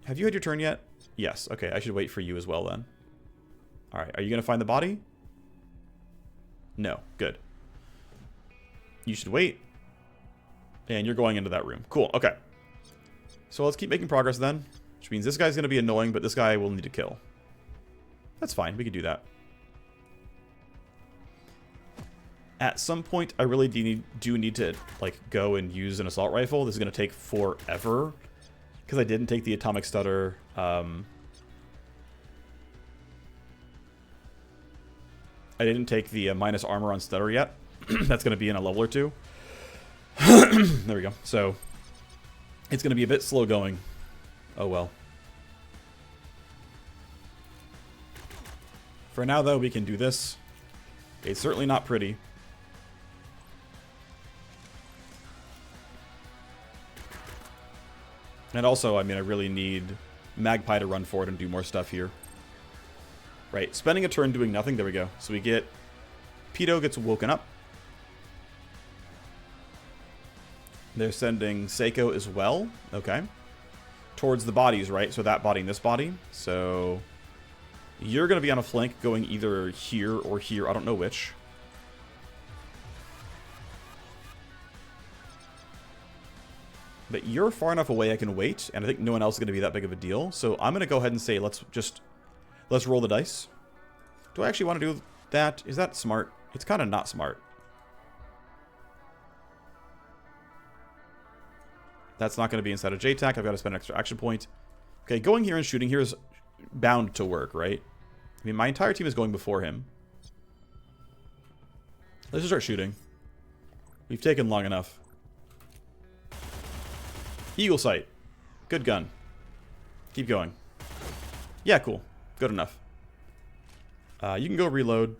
Speaker 1: Have you had your turn yet? Yes. Okay, I should wait for you as well then. Alright, are you going to find the body? No. Good. You should wait. And you're going into that room. Cool. Okay. So let's keep making progress then. Which means this guy's going to be annoying, but this guy will need to kill. That's fine. We can do that. At some point, I really do need to like go and use an assault rifle. This is going to take forever. Because I didn't take the atomic stutter. I didn't take the minus armor on stutter yet. That's going to be in a level or 2. There we go. So, it's going to be a bit slow going. Oh well. For now, though, we can do this. It's certainly not pretty. And also, I mean, I really need Magpie to run forward and do more stuff here. Right, spending a turn doing nothing. There we go. So we get... Pedo gets woken up. They're sending Seiko as well. Okay. Towards the bodies, right? So that body and this body. So you're going to be on a flank going either here or here. I don't know which. But you're far enough away I can wait. And I think no one else is going to be that big of a deal. So I'm going to go ahead and say let's roll the dice. Do I actually want to do that? Is that smart? It's kind of not smart. That's not going to be inside of JTAC. I've got to spend an extra action point. Okay, going here and shooting here is bound to work, right? I mean, my entire team is going before him. Let's just start shooting. We've taken long enough. Eagle sight. Good gun. Keep going. Yeah, cool. Good enough. You can go reload.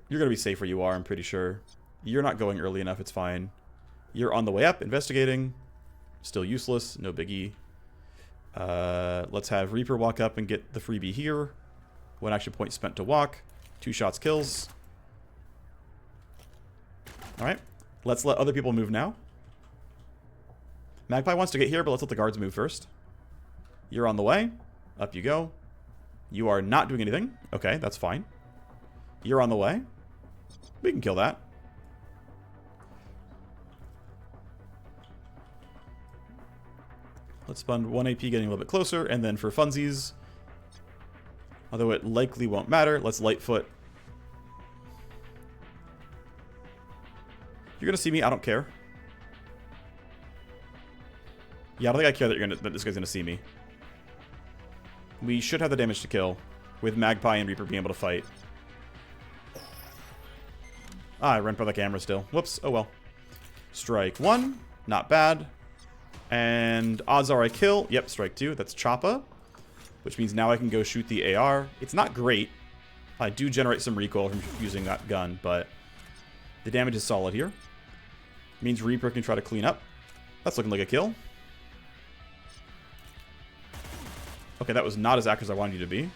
Speaker 1: You're going to be safe where you are, I'm pretty sure. You're not going early enough. It's fine. You're on the way up, investigating. Still useless. No biggie. Let's have Reaper walk up and get the freebie here. 1 action point spent to walk. 2 shots kills. Alright. Let's let other people move now. Magpie wants to get here, but let's let the guards move first. You're on the way. Up you go. You are not doing anything. Okay, that's fine. You're on the way. We can kill that. Let's spend 1 AP getting a little bit closer, and then for funsies, although it likely won't matter, let's Lightfoot. You're gonna see me, I don't care. Yeah, I don't think I care that this guy's gonna see me. We should have the damage to kill, with Magpie and Reaper being able to fight. Ah, I ran by the camera still. Whoops, oh well. Strike 1, not bad. And odds are I kill. Yep, strike 2. That's Choppa. Which means now I can go shoot the AR. It's not great. I do generate some recoil from using that gun, but the damage is solid here. Means Reaper can try to clean up. That's looking like a kill. Okay, that was not as accurate as I wanted you to be.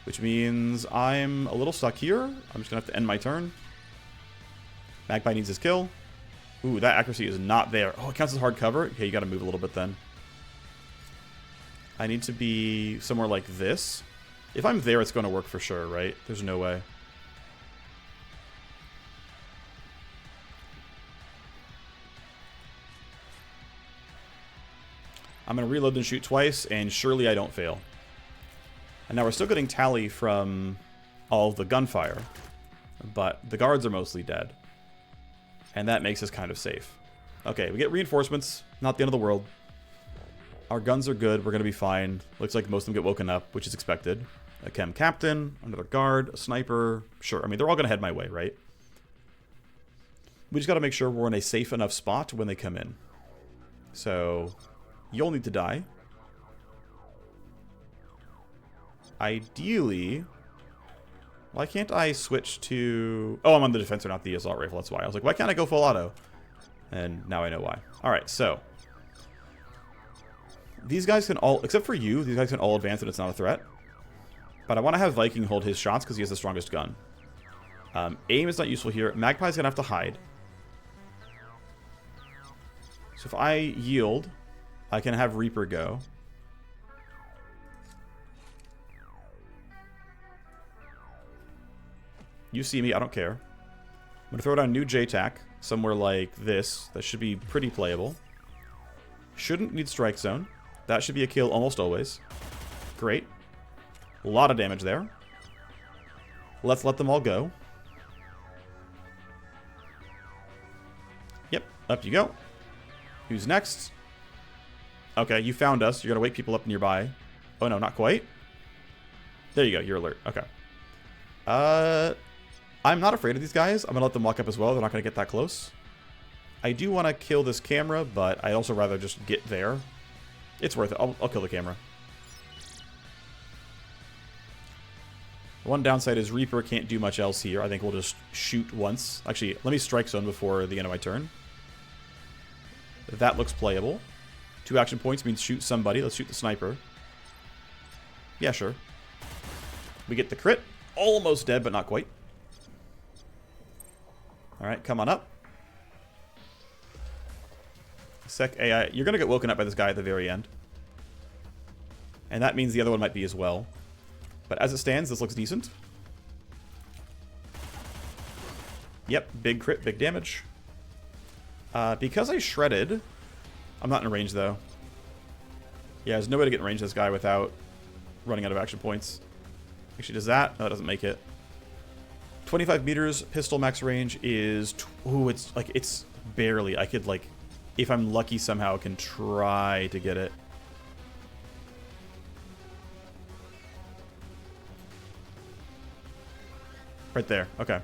Speaker 1: Which means I'm a little stuck here. I'm just going to have to end my turn. Magpie needs his kill. Ooh, that accuracy is not there. Oh, it counts as hard cover? Okay, you gotta move a little bit then. I need to be somewhere like this. If I'm there, it's gonna work for sure, right? There's no way. I'm gonna reload and shoot twice, and surely I don't fail. And now we're still getting tally from all of the gunfire, but the guards are mostly dead. And that makes us kind of safe. Okay, we get reinforcements. Not the end of the world. Our guns are good. We're going to be fine. Looks like most of them get woken up, which is expected. A chem captain, another guard, a sniper. Sure, I mean, they're all going to head my way, right? We just got to make sure we're in a safe enough spot when they come in. So, you'll need to die. Ideally... Why can't I switch to... Oh, I'm on the defensor, not the assault rifle. That's why. I was like, why can't I go full auto? And now I know why. Alright, so. These guys can all... Except for you, these guys can all advance and it's not a threat. But I want to have Viking hold his shots because he has the strongest gun. Aim is not useful here. Magpie's going to have to hide. So if I yield, I can have Reaper go. You see me, I don't care. I'm going to throw down new JTAC, somewhere like this. That should be pretty playable. Shouldn't need strike zone. That should be a kill almost always. Great. A lot of damage there. Let's let them all go. Yep, up you go. Who's next? Okay, you found us. You're going to wake people up nearby. Oh no, not quite. There you go, you're alert. Okay. I'm not afraid of these guys. I'm going to let them walk up as well. They're not going to get that close. I do want to kill this camera, but I'd also rather just get there. It's worth it. I'll kill the camera. One downside is Reaper can't do much else here. I think we'll just shoot once. Actually, let me strike zone before the end of my turn. That looks playable. 2 action points means shoot somebody. Let's shoot the sniper. Yeah, sure. We get the crit. Almost dead, but not quite. Alright, come on up. Sec AI. You're going to get woken up by this guy at the very end. And that means the other one might be as well. But as it stands, this looks decent. Yep, big crit, big damage. Because I shredded... I'm not in range, though. Yeah, there's no way to get in range of this guy without running out of action points. Actually, does that? No, that doesn't make it. 25 meters, pistol max range is... Ooh, it's like, it's barely. I could, like, if I'm lucky somehow, can try to get it. Right there. Okay.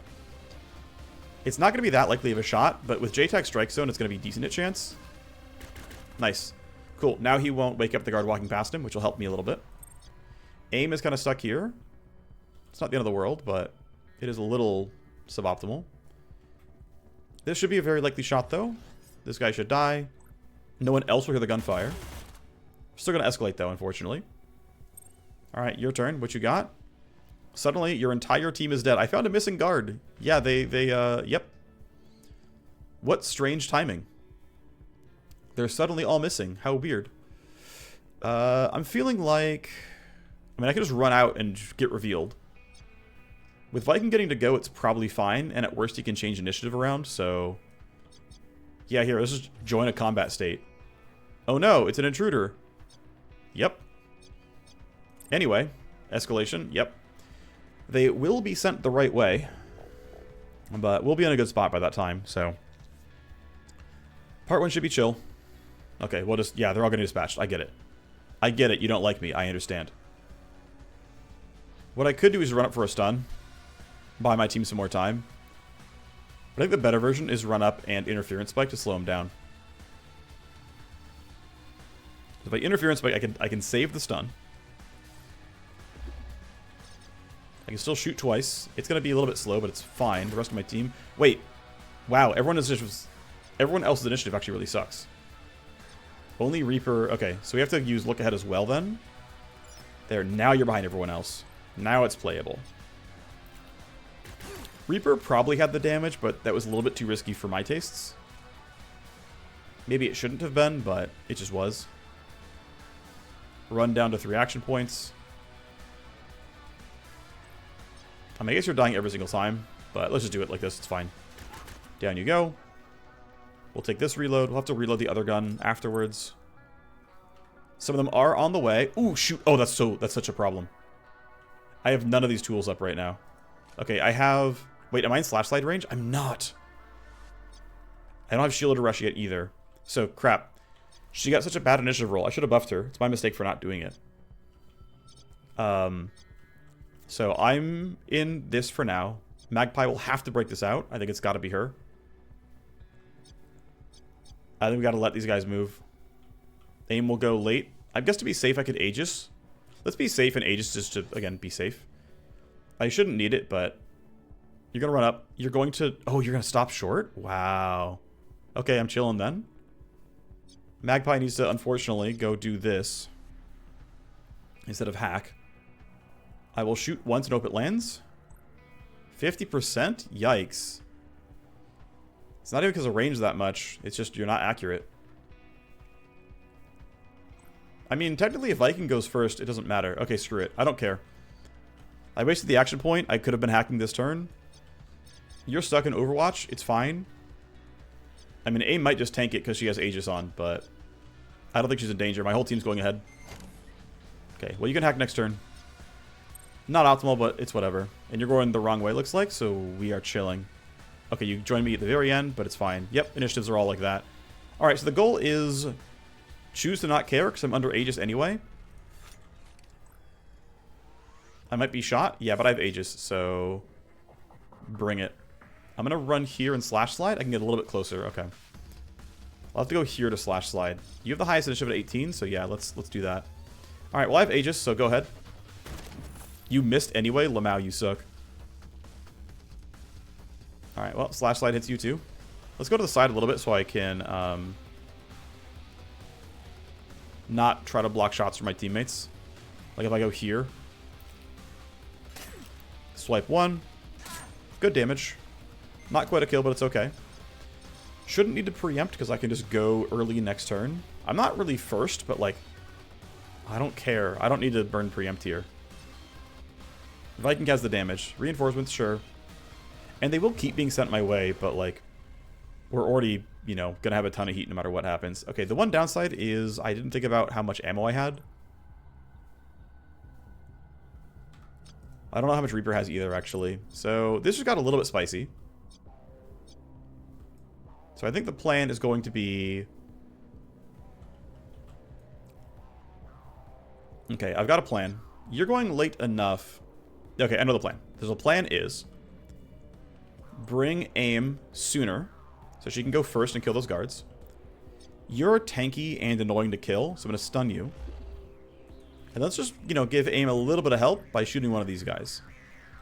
Speaker 1: It's not going to be that likely of a shot, but with JTAC Strike Zone, it's going to be decent at chance. Nice. Cool. Now he won't wake up the guard walking past him, which will help me a little bit. Aim is kind of stuck here. It's not the end of the world, but it is a little suboptimal. This should be a very likely shot, though. This guy should die. No one else will hear the gunfire. Still going to escalate, though, unfortunately. Alright, your turn. What you got? Suddenly, your entire team is dead. I found a missing guard. Yeah, yep. What strange timing. They're suddenly all missing. How weird. I'm feeling like... I mean, I could just run out and get revealed. With Viking getting to go, it's probably fine. And at worst, he can change initiative around, so... Yeah, here, let's just join a combat state. Oh no, it's an intruder. Yep. Anyway, escalation. Yep. They will be sent the right way. But we'll be in a good spot by that time, so... Part 1 should be chill. Okay, we'll just... Yeah, they're all getting dispatched. I get it. I get it. You don't like me. I understand. What I could do is run up for a stun. Buy my team some more time. But I think the better version is run up and interference spike to slow him down. If I interference spike, I can save the stun. I can still shoot twice. It's going to be a little bit slow, but it's fine. The rest of my team... Wait. Wow, everyone else's initiative actually really sucks. Only Reaper... Okay, so we have to use look ahead as well then. There, now you're behind everyone else. Now it's playable. Reaper probably had the damage, but that was a little bit too risky for my tastes. Maybe it shouldn't have been, but it just was. Run down to 3 action points. I mean, I guess you're dying every single time, but let's just do it like this. It's fine. Down you go. We'll take this reload. We'll have to reload the other gun afterwards. Some of them are on the way. Ooh, shoot. Oh, that's such a problem. I have none of these tools up right now. Okay, I have... Wait, am I in slash slide range? I'm not. I don't have shielded rush yet either. So, crap. She got such a bad initiative roll. I should have buffed her. It's my mistake for not doing it. So I'm in this for now. Magpie will have to break this out. I think it's got to be her. I think we got to let these guys move. Aim will go late. I guess to be safe, I could Aegis. Let's be safe and Aegis just to, again, be safe. I shouldn't need it, but you're going to run up. You're going to... Oh, you're going to stop short? Wow. Okay, I'm chilling then. Magpie needs to, unfortunately, go do this instead of hack. I will shoot once and hope it lands. 50%? Yikes. It's not even because of range that much. It's just you're not accurate. I mean, technically, if Viking goes first, it doesn't matter. Okay, screw it. I don't care. I wasted the action point. I could have been hacking this turn. You're stuck in Overwatch. It's fine. I mean, AIM might just tank it because she has Aegis on, but I don't think she's in danger. My whole team's going ahead. Okay, well, you can hack next turn. Not optimal, but it's whatever. And you're going the wrong way, looks like, so we are chilling. Okay, you join me at the very end, but it's fine. Yep, initiatives are all like that. Alright, so the goal is choose to not care, because I'm under Aegis anyway. I might be shot. Yeah, but I have Aegis, so bring it. I'm going to run here and slash slide. I can get a little bit closer. Okay. I'll have to go here to slash slide. You have the highest initiative at 18, so yeah, let's do that. Alright, well I have Aegis, so go ahead. You missed anyway. Lamau, you suck. Alright, well, slash slide hits you too. Let's go to the side a little bit so I can not try to block shots from my teammates. Like if I go here. Swipe 1. Good damage. Not quite a kill, but it's okay. Shouldn't need to preempt because I can just go early next turn. I'm not really first, but like, I don't care. I don't need to burn preempt here. Viking has the damage. Reinforcements, sure. And they will keep being sent my way, but like, we're already, you know, gonna have a ton of heat no matter what happens. Okay, the one downside is I didn't think about how much ammo I had. I don't know how much Reaper has either, actually. So this just got a little bit spicy. So I think the plan is going to be... Okay, I've got a plan. You're going late enough. Okay, I know the plan. The plan is bring aim sooner so she can go first and kill those guards. You're tanky and annoying to kill, so I'm going to stun you. And let's just, you know, give aim a little bit of help by shooting one of these guys.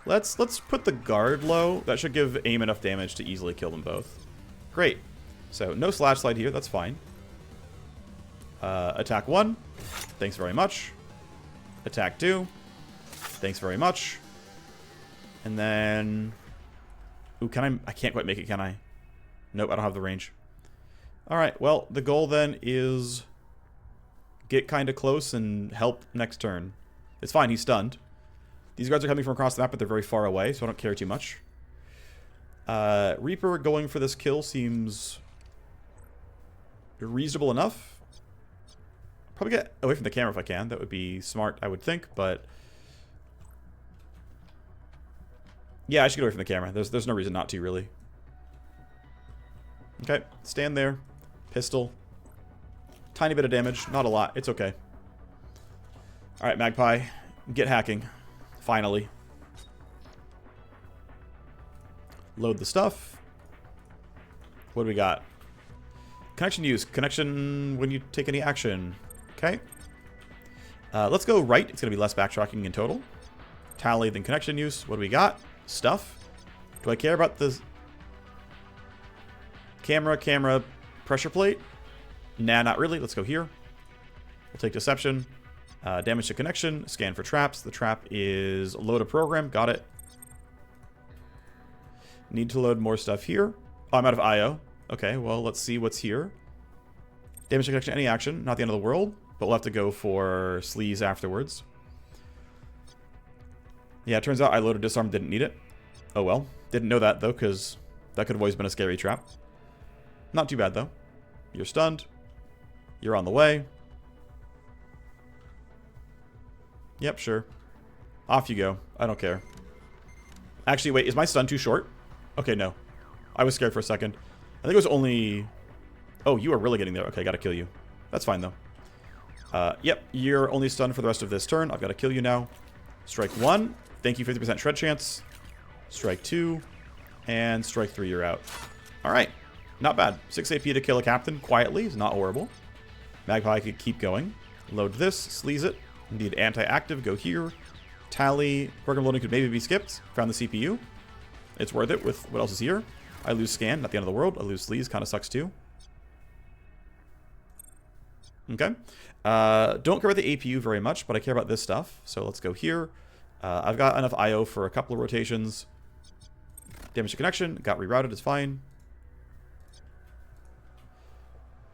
Speaker 1: Let's put the guard low. That should give aim enough damage to easily kill them both. Great. So no slash slide here. That's fine. Attack 1. Thanks very much. Attack 2. Thanks very much. And then... Ooh, can I can't quite make it, can I? Nope, I don't have the range. Alright, well, the goal then is... get kind of close and help next turn. It's fine, he's stunned. These guards are coming from across the map, but they're very far away, so I don't care too much. Reaper going for this kill seems... reasonable enough. Probably get away from the camera if I can. That would be smart, I would think, but... yeah, I should get away from the camera. There's no reason not to, really. Okay, stand there. Pistol. Tiny bit of damage. Not a lot. It's okay. Alright, Magpie. Get hacking. Finally. Load the stuff. What do we got? Connection use. Connection when you take any action. Okay. Let's go right. It's going to be less backtracking in total. Tally, then connection use. What do we got? Stuff. Do I care about the camera pressure plate? Nah, not really. Let's go here. We'll take deception. Damage to connection. Scan for traps. The trap is load a program. Got it. Need to load more stuff here. Oh, I'm out of IO. Okay, well, let's see what's here. Damage to connection, any action. Not the end of the world, but we'll have to go for sleaze afterwards. Yeah, it turns out I loaded disarm, didn't need it. Oh well. Didn't know that, though, because that could have always been a scary trap. Not too bad, though. You're stunned. You're on the way. Yep, sure. Off you go. I don't care. Actually, wait, is my stun too short? Okay, no. I was scared for a second. I think it was only... oh, you are really getting there. Okay, gotta kill you. That's fine, though. Yep, you're only stunned for the rest of this turn. I've got to kill you now. Strike 1. Thank you, 50% shred chance. Strike 2. And strike 3, you're out. Alright. Not bad. 6 AP to kill a captain quietly is not horrible. Magpie could keep going. Load this. Sleaze it. Need anti-active. Go here. Tally. Program loading could maybe be skipped. Found the CPU. It's worth it with what else is here. I lose scan. Not the end of the world. I lose sleaze. Kind of sucks too. Okay. Don't care about the APU very much, but I care about this stuff. So let's go here. I've got enough IO for a couple of rotations. Damage to connection. Got rerouted. It's fine.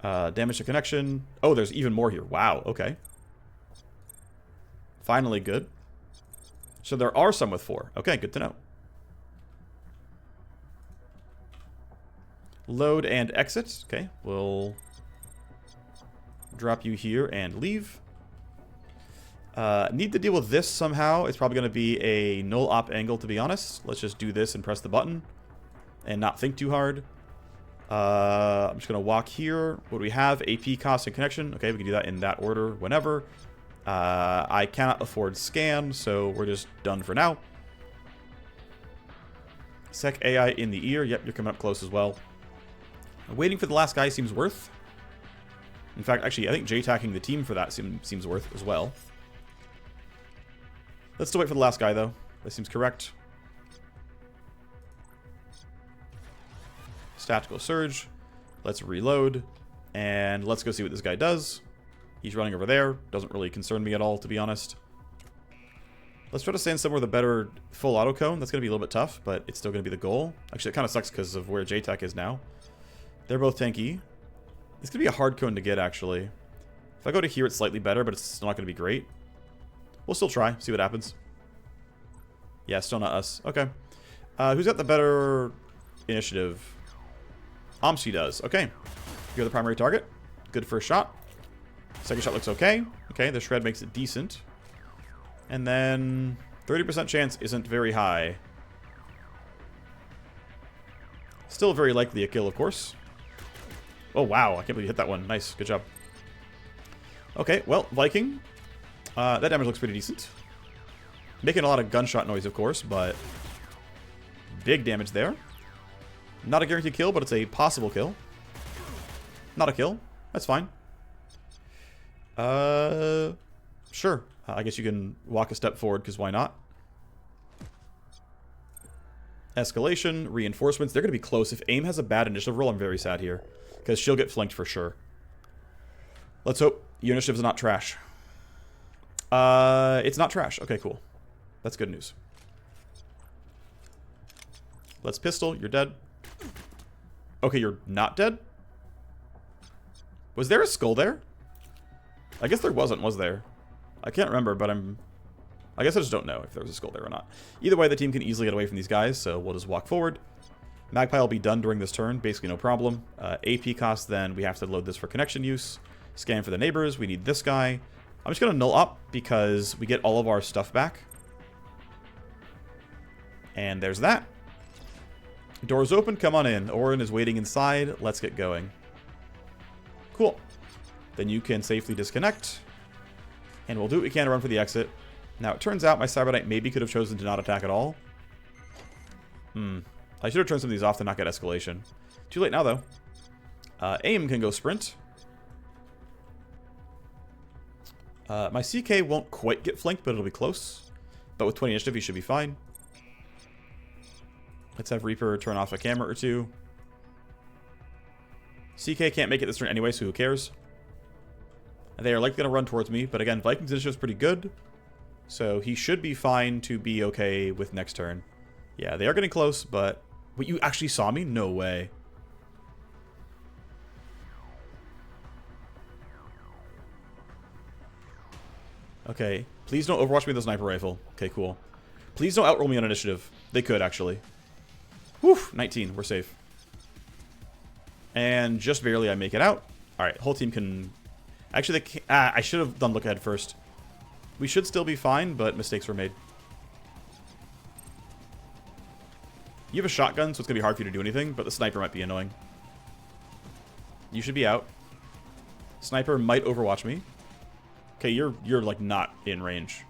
Speaker 1: Damage to connection. Oh, there's even more here. Wow. Okay. Finally good. So there are some with 4. Okay, good to know. Load and exit. Okay, we'll drop you here and leave. Need to deal with this somehow. It's probably going to be a null op angle, to be honest. Let's just do this and press the button and not think too hard. I'm just going to walk here. What do we have? AP, cost, and connection. Okay, we can do that in that order whenever. I cannot afford scan, so we're just done for now. Sec AI in the ear. Yep, you're coming up close as well. Waiting for the last guy seems worth. In fact, actually, I think J-tacking the team for that seems worth as well. Let's still wait for the last guy, though. That seems correct. Statical surge. Let's reload. And let's go see what this guy does. He's running over there. Doesn't really concern me at all, to be honest. Let's try to stand somewhere with a better full auto cone. That's going to be a little bit tough, but it's still going to be the goal. Actually, it kind of sucks because of where JTAC is now. They're both tanky. This could be a hard cone to get, actually. If I go to here, it's slightly better, but it's still not going to be great. We'll still try. See what happens. Yeah, still not us. Okay. Who's got the better initiative? Amshi does. Okay. You're the primary target. Good first shot. Second shot looks okay. Okay, the shred makes it decent. And then 30% chance isn't very high. Still very likely a kill, of course. Oh, wow. I can't believe you hit that one. Nice. Good job. Okay, well, Viking. That damage looks pretty decent. Making a lot of gunshot noise, of course, but big damage there. Not a guaranteed kill, but it's a possible kill. Not a kill. That's fine. Sure. I guess you can walk a step forward, because why not? Escalation, reinforcements. They're going to be close. If AIM has a bad initiative roll, I'm very sad here. Because she'll get flanked for sure. Let's hope your initiative's not trash. It's not trash. Okay, cool. That's good news. Let's pistol. You're dead. Okay, you're not dead? Was there a skull there? I guess there wasn't, was there? I can't remember, but I guess I just don't know if there was a skull there or not. Either way, the team can easily get away from these guys, so we'll just walk forward. Magpie will be done during this turn, basically no problem. AP cost, then we have to load this for connection use. Scan for the neighbors, we need this guy. I'm just going to null up because we get all of our stuff back. And there's that. Doors open, come on in. Orin is waiting inside, let's get going. Cool. Then you can safely disconnect. And we'll do what we can to run for the exit. Now, it turns out my Cyber Knight maybe could have chosen to not attack at all. I should have turned some of these off to not get escalation. Too late now, though. AIM can go sprint. My CK won't quite get flanked, but it'll be close. But with 20 initiative, he should be fine. Let's have Reaper turn off a camera or two. CK can't make it this turn anyway, so who cares? They are likely going to run towards me, but again, Viking's initiative is pretty good. So he should be fine to be okay with next turn. Yeah, they are getting close, but... Wait, you actually saw me? No way. Okay, please don't overwatch me with the sniper rifle. Okay, cool. Please don't outroll me on initiative. They could, actually. Whew, 19. We're safe. And just barely I make it out. Alright, whole team can... Actually, I should have done look ahead first. We should still be fine, but mistakes were made. You have a shotgun, so it's going to be hard for you to do anything, but the sniper might be annoying. You should be out. Sniper might overwatch me. Okay, you're like not in range.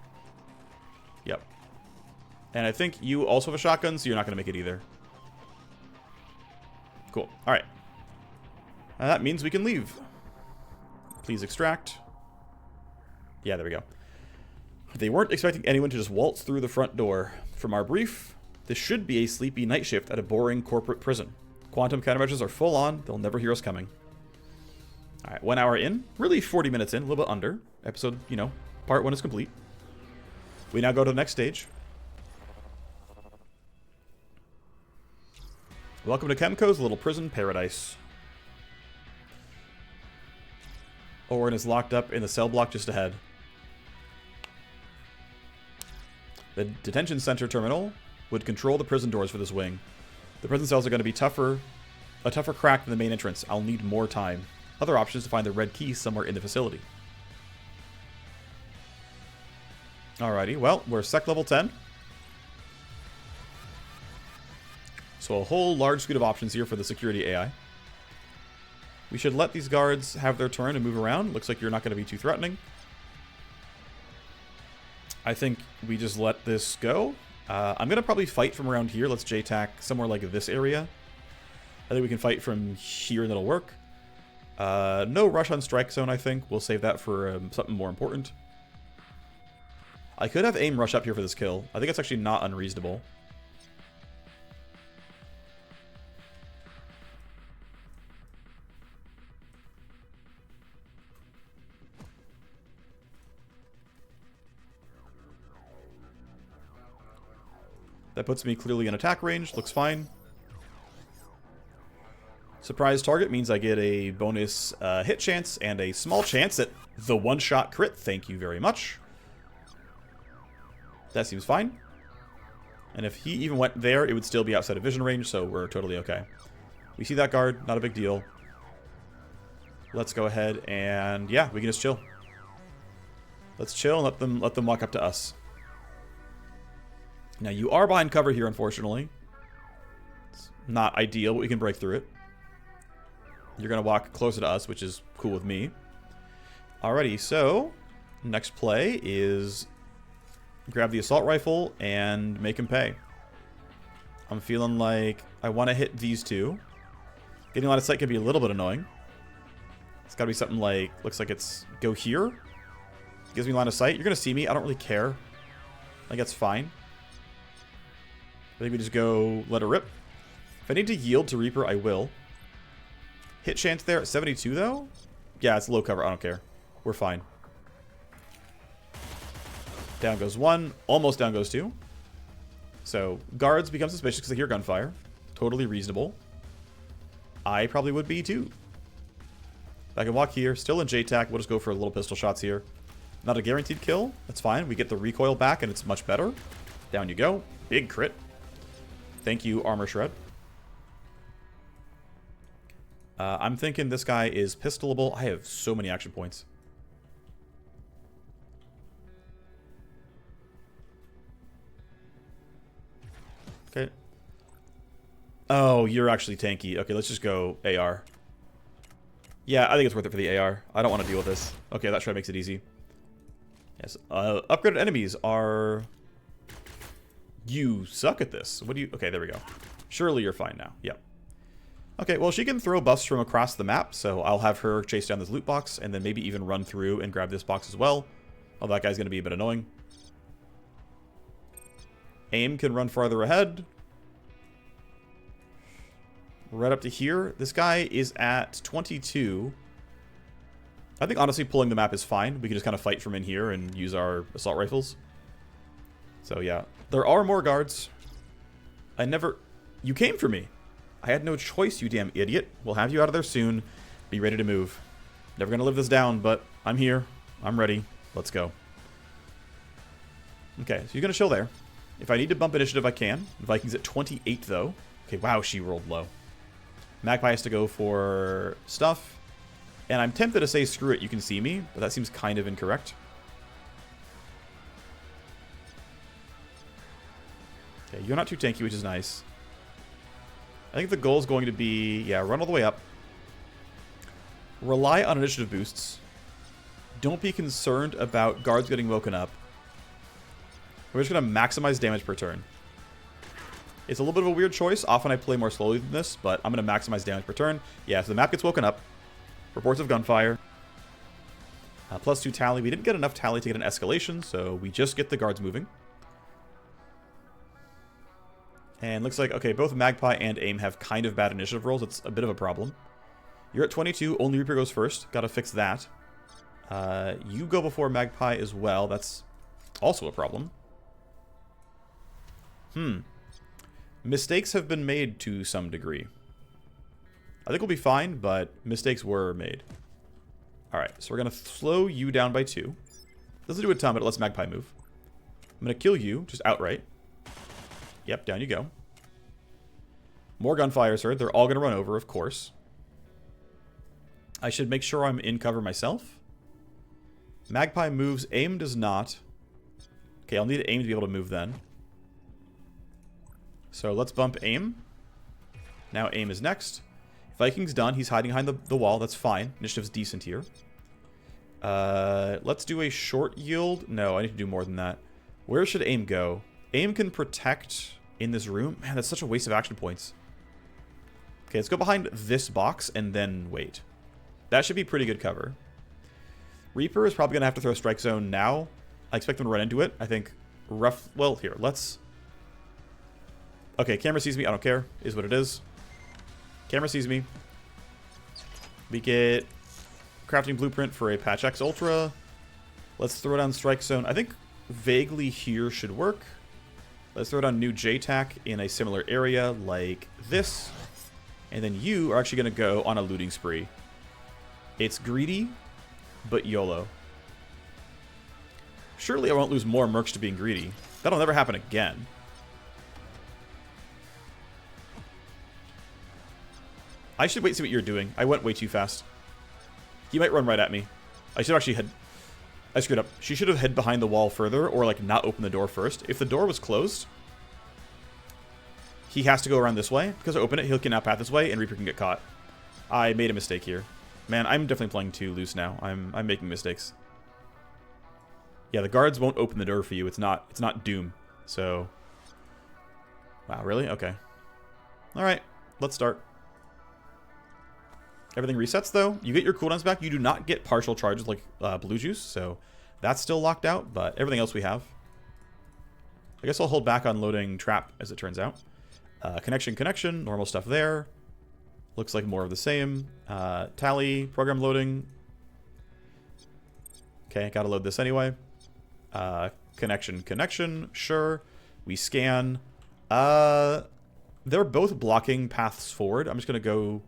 Speaker 1: Yep. And I think you also have a shotgun, so you're not going to make it either. Cool. Alright. That means we can leave. Please extract. Yeah, there we go. They weren't expecting anyone to just waltz through the front door. From our brief, this should be a sleepy night shift at a boring corporate prison. Quantum countermeasures are full on. They'll never hear us coming. Alright, 1 hour in. Really 40 minutes in. A little bit under. Episode, you know, part 1 is complete. We now go to the next stage. Welcome to Chemco's little prison paradise. Orin is locked up in the cell block just ahead. The detention center terminal would control the prison doors for this wing. The prison cells are going to be a tougher crack than the main entrance. I'll need more time. Other options to find the red key somewhere in the facility. Alrighty, well, we're sec level 10. So a whole large suite of options here for the security AI. We should let these guards have their turn and move around. Looks like you're not going to be too threatening. I think we just let this go. I'm going to probably fight from around here. Let's JTAC somewhere like this area. I think we can fight from here and that'll work. No rush on strike zone, I think. We'll save that for something more important. I could have AIM rush up here for this kill. I think it's actually not unreasonable. That puts me clearly in attack range. Looks fine. Surprise target means I get a bonus hit chance and a small chance at the one-shot crit. Thank you very much. That seems fine. And if he even went there, it would still be outside of vision range, so we're totally okay. We see that guard, not a big deal. Let's go ahead and, yeah, we can just chill. Let's chill and let them walk up to us. Now, you are behind cover here, unfortunately. It's not ideal, but we can break through it. You're going to walk closer to us, which is cool with me. Alrighty, so next play is grab the assault rifle and make him pay. I'm feeling like I want to hit these two. Getting a lot of sight can be a little bit annoying. It's got to be something like, looks like it's go here. Gives me line of sight. You're going to see me. I don't really care. I think that's fine. I think we just go let it rip. If I need to yield to Reaper, I will. Hit chance there at 72, though? Yeah, it's low cover. I don't care. We're fine. Down goes one. Almost down goes two. So, guards become suspicious because they hear gunfire. Totally reasonable. I probably would be, too. I can walk here. Still in J-Tac. We'll just go for little pistol shots here. Not a guaranteed kill. That's fine. We get the recoil back, and it's much better. Down you go. Big crit. Thank you, Armor Shred. I'm thinking this guy is pistolable. I have so many action points. Okay. Oh, you're actually tanky. Okay, let's just go AR. Yeah, I think it's worth it for the AR. I don't want to deal with this. Okay, that shred makes it easy. Yes. Upgraded enemies are... You suck at this. What do you... Okay, there we go. Surely you're fine now. Yep. Okay, well, she can throw buffs from across the map, so I'll have her chase down this loot box, and then maybe even run through and grab this box as well. Oh, that guy's going to be a bit annoying. Aim can run farther ahead. Right up to here. This guy is at 22. I think, honestly, pulling the map is fine. We can just kind of fight from in here and use our assault rifles. So, yeah. There are more guards. I never... You came for me. I had no choice, you damn idiot. We'll have you out of there soon. Be ready to move. Never gonna live this down, but I'm here. I'm ready. Let's go. Okay, so you're gonna chill there. If I need to bump initiative, I can. Vikings at 28, though. Okay, wow, she rolled low. Magpie has to go for stuff. And I'm tempted to say screw it, you can see me, but that seems kind of incorrect. Okay, you're not too tanky, which is nice. I think the goal is going to be, yeah, run all the way up. Rely on initiative boosts. Don't be concerned about guards getting woken up. We're just going to maximize damage per turn. It's a little bit of a weird choice. Often I play more slowly than this, but I'm going to maximize damage per turn. Yeah, so the map gets woken up. Reports of gunfire. +2 tally. We didn't get enough tally to get an escalation, so we just get the guards moving. And looks like, okay, both Magpie and Aim have kind of bad initiative rolls. It's a bit of a problem. You're at 22. Only Reaper goes first. Got to fix that. You go before Magpie as well. That's also a problem. Mistakes have been made to some degree. I think we'll be fine, but mistakes were made. Alright, so we're going to slow you down by 2. Doesn't do a ton, but it lets Magpie move. I'm going to kill you, just outright. Yep, down you go. More gunfires heard. They're all going to run over, of course. I should make sure I'm in cover myself. Magpie moves. Aim does not. Okay, I'll need Aim to be able to move then. So let's bump Aim. Now Aim is next. Viking's done. He's hiding behind the wall. That's fine. Initiative's decent here. Let's do a short yield. No, I need to do more than that. Where should Aim go? Aim can protect in this room. Man, that's such a waste of action points. Okay, let's go behind this box and then wait. That should be pretty good cover. Reaper is probably going to have to throw Strike Zone now. I expect him to run into it. I think rough... Well, here, let's... Okay, camera sees me. I don't care. Is what it is. Camera sees me. We get crafting blueprint for a Patch X Ultra. Let's throw down Strike Zone. I think vaguely here should work. Let's throw down new JTAC in a similar area like this. And then you are actually going to go on a looting spree. It's greedy, but YOLO. Surely I won't lose more mercs to being greedy. That'll never happen again. I should wait and see what you're doing. I went way too fast. He might run right at me. I should actually head... I screwed up. She should have hid behind the wall further or, like, not open the door first. If the door was closed, he has to go around this way. Because I open it, he'll get out path this way, and Reaper can get caught. I made a mistake here. Man, I'm definitely playing too loose now. I'm making mistakes. Yeah, the guards won't open the door for you. It's not Doom. So... Wow, really? Okay. Alright, let's start. Everything resets, though. You get your cooldowns back. You do not get partial charges like blue juice, so that's still locked out, but everything else we have. I guess I'll hold back on loading trap, as it turns out. Connection, normal stuff there. Looks like more of the same. Tally, program loading. Okay, gotta load this anyway. Connection, sure. We scan. They're both blocking paths forward. I'm just gonna go...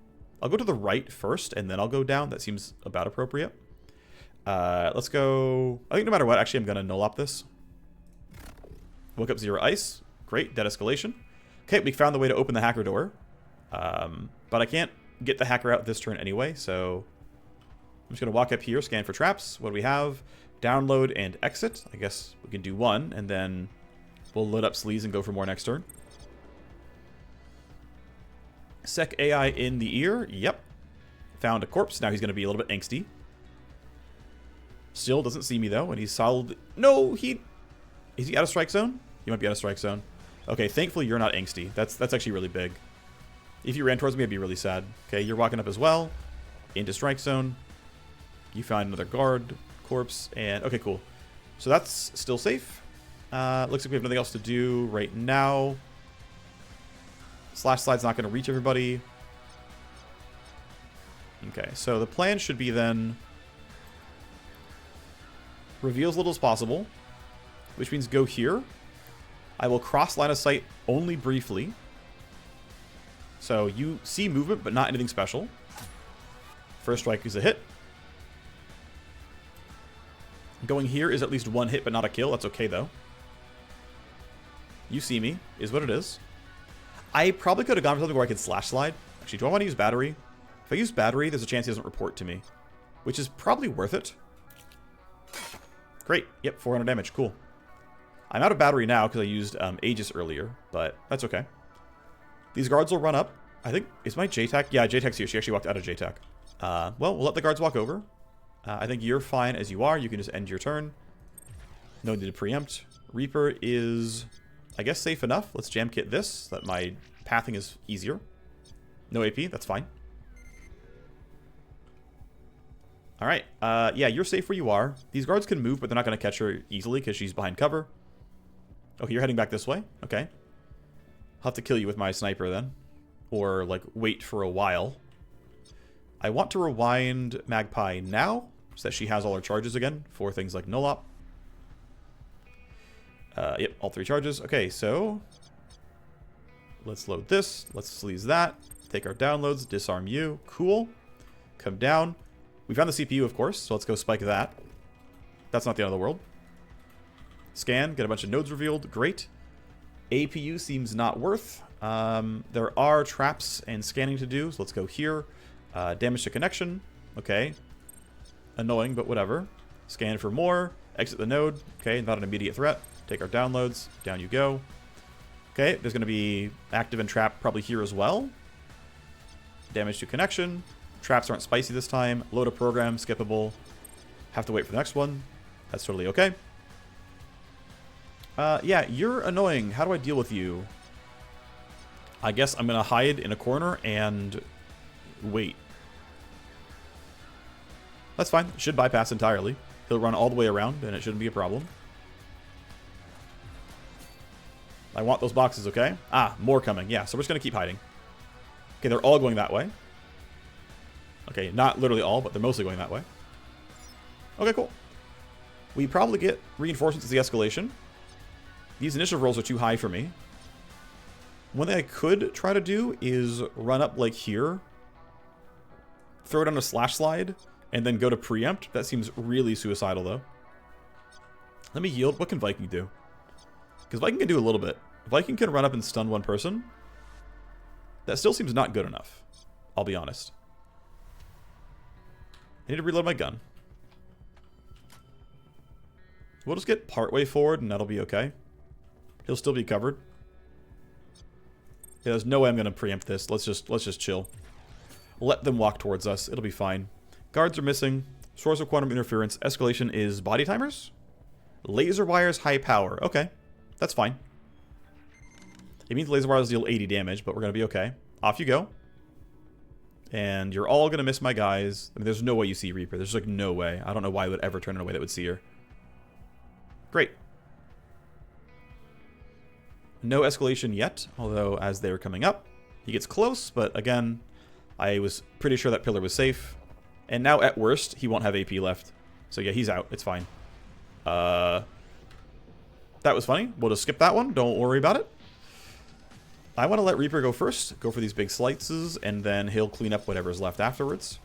Speaker 1: I'll go to the right first, and then I'll go down. That seems about appropriate. Let's go... I think no matter what, actually, I'm going to null-op this. Woke up 0 ice. Great, dead escalation. Okay, we found the way to open the hacker door. But I can't get the hacker out this turn anyway, so... I'm just going to walk up here, scan for traps. What do we have? Download and exit. I guess we can do one, and then we'll load up sleaze and go for more next turn. Sec AI in the ear. Yep. Found a corpse. Now he's going to be a little bit angsty. Still doesn't see me, though, and he's solid. No, is he out of strike zone? He might be out of strike zone. Okay, thankfully you're not angsty. That's actually really big. If you ran towards me, I'd be really sad. Okay, you're walking up as well. Into strike zone. You found another guard corpse, and... Okay, cool. So that's still safe. Looks like we have nothing else to do right now. Slash slide's not going to reach everybody. Okay, so the plan should be then... Reveal as little as possible. Which means go here. I will cross line of sight only briefly. So you see movement, but not anything special. First strike is a hit. Going here is at least one hit, but not a kill. That's okay, though. You see me, is what it is. I probably could have gone for something where I could slash slide. Actually, do I want to use battery? If I use battery, there's a chance he doesn't report to me. Which is probably worth it. Great. Yep, 400 damage. Cool. I'm out of battery now because I used Aegis earlier, but that's okay. These guards will run up. I think... Is my JTAC? Yeah, JTAC's here. She actually walked out of JTAC. Well, we'll let the guards walk over. I think you're fine as you are. You can just end your turn. No need to preempt. Reaper is... I guess safe enough. Let's jam kit this so that my pathing is easier. No AP, that's fine. Alright, yeah, you're safe where you are. These guards can move, but they're not going to catch her easily because she's behind cover. Okay, you're heading back this way. Okay. I'll have to kill you with my sniper then. Or, like, wait for a while. I want to rewind Magpie now so that she has all her charges again for things like null-op. Yep, all 3 charges. Okay, so let's load this. Let's sleaze that. Take our downloads. Disarm you. Cool. Come down. We found the CPU, of course, so let's go spike that. That's not the end of the world. Scan. Get a bunch of nodes revealed. Great. APU seems not worth. There are traps and scanning to do, so let's go here. Damage to connection. Okay. Annoying, but whatever. Scan for more. Exit the node. Okay, not an immediate threat. Take our downloads. Down you go. Okay, there's going to be active and trap probably here as well. Damage to connection. Traps aren't spicy this time. Load a program. Skippable. Have to wait for the next one. That's totally okay. Yeah, you're annoying. How do I deal with you? I guess I'm going to hide in a corner and wait. That's fine. Should bypass entirely. He'll run all the way around, and it shouldn't be a problem. I want those boxes, okay? Ah, more coming. Yeah, so we're just going to keep hiding. Okay, they're all going that way. Okay, not literally all, but they're mostly going that way. Okay, cool. We probably get reinforcements as the escalation. These initiative rolls are too high for me. One thing I could try to do is run up like here, throw it on a slash slide, and then go to preempt. That seems really suicidal though. Let me yield. What can Viking do? Because Viking can do a little bit. Viking can run up and stun one person. That still seems not good enough. I'll be honest. I need to reload my gun. We'll just get partway forward and that'll be okay. He'll still be covered. Yeah, there's no way I'm gonna preempt this. Let's just chill. Let them walk towards us. It'll be fine. Guards are missing. Source of quantum interference. Escalation is body timers. Laser wires, high power. Okay, that's fine. It means laser wires deal 80 damage, but we're gonna be okay. Off you go. And you're all gonna miss my guys. I mean, there's no way you see Reaper. There's like no way. I don't know why I would ever turn in a way that would see her. Great. No escalation yet, although as they were coming up, he gets close, but again, I was pretty sure that pillar was safe. And now, at worst, he won't have AP left. So yeah, he's out. It's fine. That was funny. We'll just skip that one. Don't worry about it. I want to let Reaper go first. Go for these big slices, and then he'll clean up whatever's left afterwards.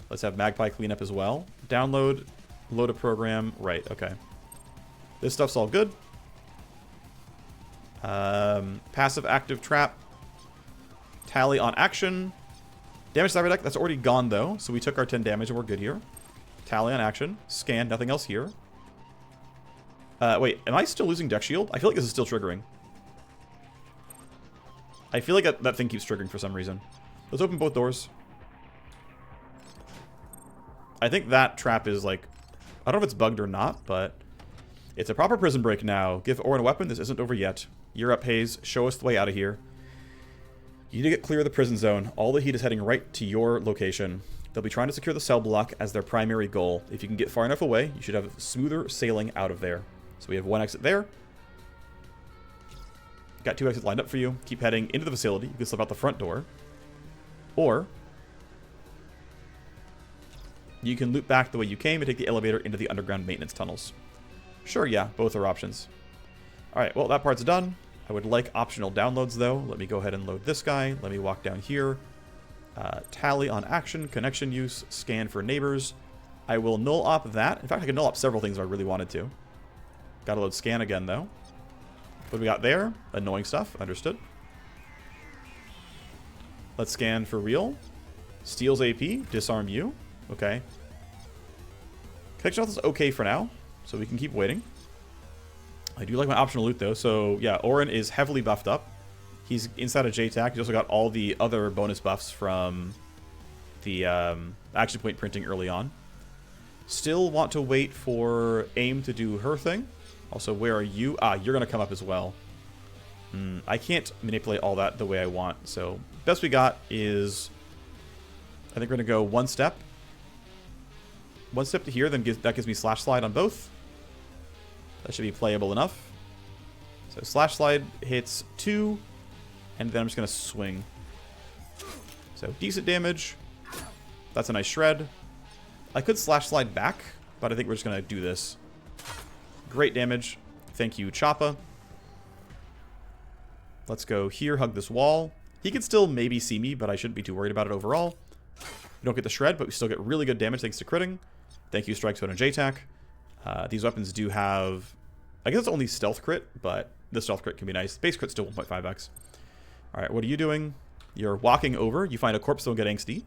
Speaker 1: Let's have Magpie clean up as well. Download, load a program. Right, okay. This stuff's all good. Passive active trap. Tally on action. Damage to cyber deck. That's already gone though. So we took our 10 damage and we're good here. Tally on action. Scan. Nothing else here. Wait. Am I still losing deck shield? I feel like this is still triggering. I feel like that thing keeps triggering for some reason. Let's open both doors. I think that trap is like... I don't know if it's bugged or not, but... It's a proper prison break now. Give Orin a weapon. This isn't over yet. You're up, Hayes. Show us the way out of here. You need to get clear of the prison zone. All the heat is heading right to your location. They'll be trying to secure the cell block as their primary goal. If you can get far enough away, you should have smoother sailing out of there. So we have one exit there. Got two exits lined up for you. Keep heading into the facility. You can slip out the front door. Or you can loop back the way you came and take the elevator into the underground maintenance tunnels. Sure, yeah, both are options. Alright, well, that part's done. I would like optional downloads, though. Let me go ahead and load this guy. Let me walk down here. Tally on action, connection use, scan for neighbors. I will null op that. In fact, I can null op several things if I really wanted to. Gotta load scan again, though. What do we got there? Annoying stuff. Understood. Let's scan for real. Steals AP. Disarm you. Okay. Connection health is okay for now, so we can keep waiting. I do like my optional loot, though. So, yeah, Orin is heavily buffed up. He's inside of JTAC. He's also got all the other bonus buffs from the action point printing early on. Still want to wait for AIM to do her thing. Also, where are you? Ah, you're going to come up as well. I can't manipulate all that the way I want. So, best we got is... I think we're going to go one step. One step to here, then that gives me slash slide on both. That should be playable enough. So slash slide hits 2, and then I'm just going to swing. So decent damage. That's a nice shred. I could slash slide back, but I think we're just going to do this. Great damage. Thank you, Choppa. Let's go here, hug this wall. He can still maybe see me, but I shouldn't be too worried about it overall. We don't get the shred, but we still get really good damage thanks to critting. Thank you, Strike Zone and JTAC. These weapons do have... I guess it's only stealth crit, but the stealth crit can be nice. Base crit's still 1.5x. Alright, what are you doing? You're walking over. You find a corpse, don't get angsty.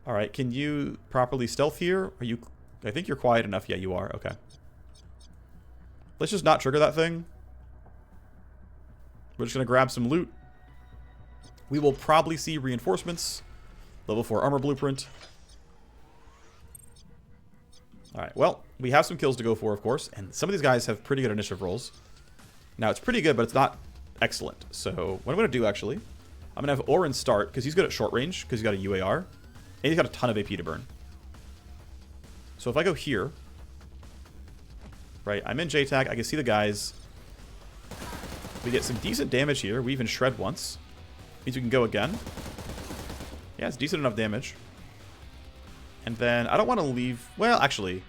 Speaker 1: Alright, can you properly stealth here? Are you... I think you're quiet enough. Yeah, you are. Okay. Let's just not trigger that thing. We're just going to grab some loot. We will probably see reinforcements. Level 4 armor blueprint. Alright, well, we have some kills to go for, of course, and some of these guys have pretty good initiative rolls. Now, it's pretty good, but it's not excellent. So, what I'm going to do, actually, I'm going to have Orin start, because he's good at short range, because he's got a UAR, and he's got a ton of AP to burn. So, if I go here, right, I'm in JTAC, I can see the guys. We get some decent damage here. We even shred once. Means we can go again. Yeah, it's decent enough damage. And then, I don't want to leave... Well, actually,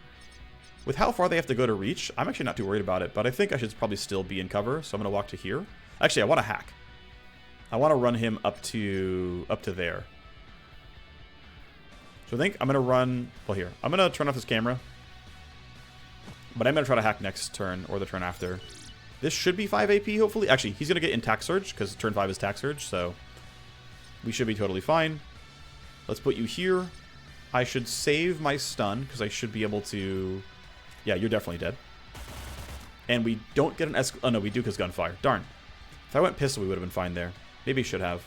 Speaker 1: With how far they have to go to reach, I'm actually not too worried about it, but I think I should probably still be in cover, so I'm going to walk to here. Actually, I want to hack. I want to run him up to there. So I think I'm going to run... Well, here. I'm going to turn off this camera. But I'm going to try to hack next turn, or the turn after. This should be 5 AP, hopefully. Actually, he's going to get in Tack Surge, because turn 5 is Tack Surge, so... We should be totally fine. Let's put you here. I should save my stun, because I should be able to... Yeah, you're definitely dead. And we don't get an Oh, no, we do because gunfire. Darn. If I went pistol, we would have been fine there. Maybe I should have.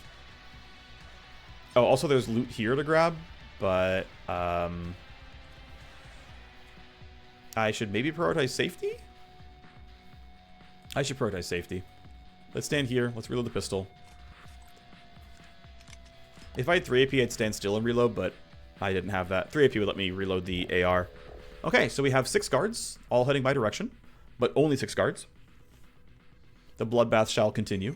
Speaker 1: Oh, also there's loot here to grab, but... I should maybe prioritize safety? I should prioritize safety. Let's stand here. Let's reload the pistol. If I had 3 AP, I'd stand still and reload, but I didn't have that. 3 AP would let me reload the AR. Okay, so we have 6 guards, all heading my direction, but only 6 guards. The bloodbath shall continue.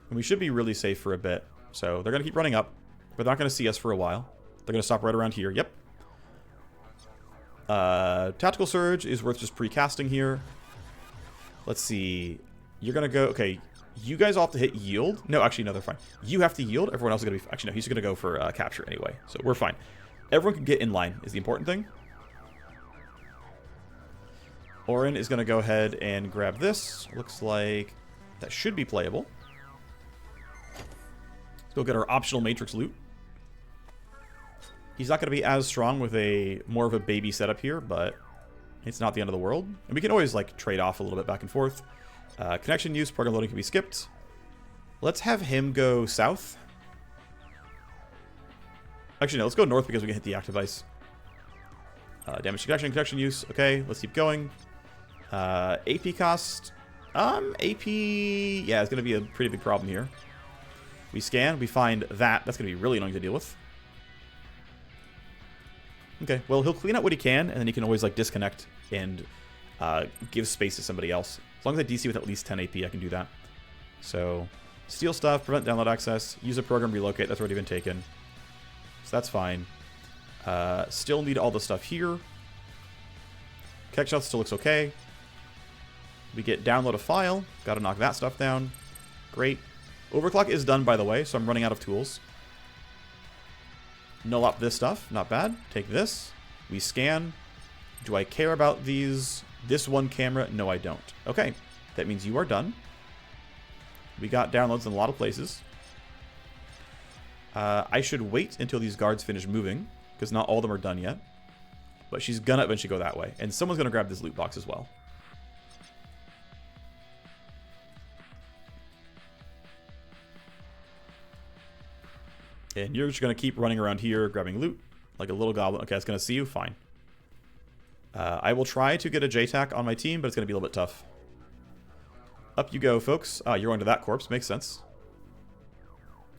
Speaker 1: And we should be really safe for a bit. So they're going to keep running up, but they're not going to see us for a while. They're going to stop right around here. Yep. Tactical Surge is worth just pre-casting here. Let's see. You're going to go... Okay, you guys all have to hit yield. No, actually, no, they're fine. You have to yield. Everyone else is going to be... Actually, no, he's going to go for capture anyway. So we're fine. Everyone can get in line is the important thing. Orin is going to go ahead and grab this. Looks like that should be playable. Let's go get our optional Matrix loot. He's not going to be as strong with a more of a baby setup here, but it's not the end of the world. And we can always like trade off a little bit back and forth. Connection use, program loading can be skipped. Let's have him go south. Actually, no, let's go north because we can hit the active ice. Damage to connection use. Okay, let's keep going. AP cost. AP, yeah, it's going to be a pretty big problem here. We scan, we find that. That's going to be really annoying to deal with. Okay, well, he'll clean out what he can, and then he can always, like, disconnect and give space to somebody else. As long as I DC with at least 10 AP, I can do that. So, steal stuff, prevent download access, use a program relocate. That's already been taken. So that's fine. Still need all the stuff here. Connection health still looks okay. We get download a file. Got to knock that stuff down. Great. Overclock is done, by the way, so I'm running out of tools. Null up this stuff. Not bad. Take this. We scan. Do I care about these? This one camera? No, I don't. Okay. That means you are done. We got downloads in a lot of places. I should wait until these guards finish moving, because not all of them are done yet. But she's going to eventually go that way. And someone's going to grab this loot box as well. And you're just going to keep running around here, grabbing loot, like a little goblin. Okay, it's going to see you. Fine. I will try to get a J-Tac on my team, but it's going to be a little bit tough. Up you go, folks. You're going to that corpse. Makes sense.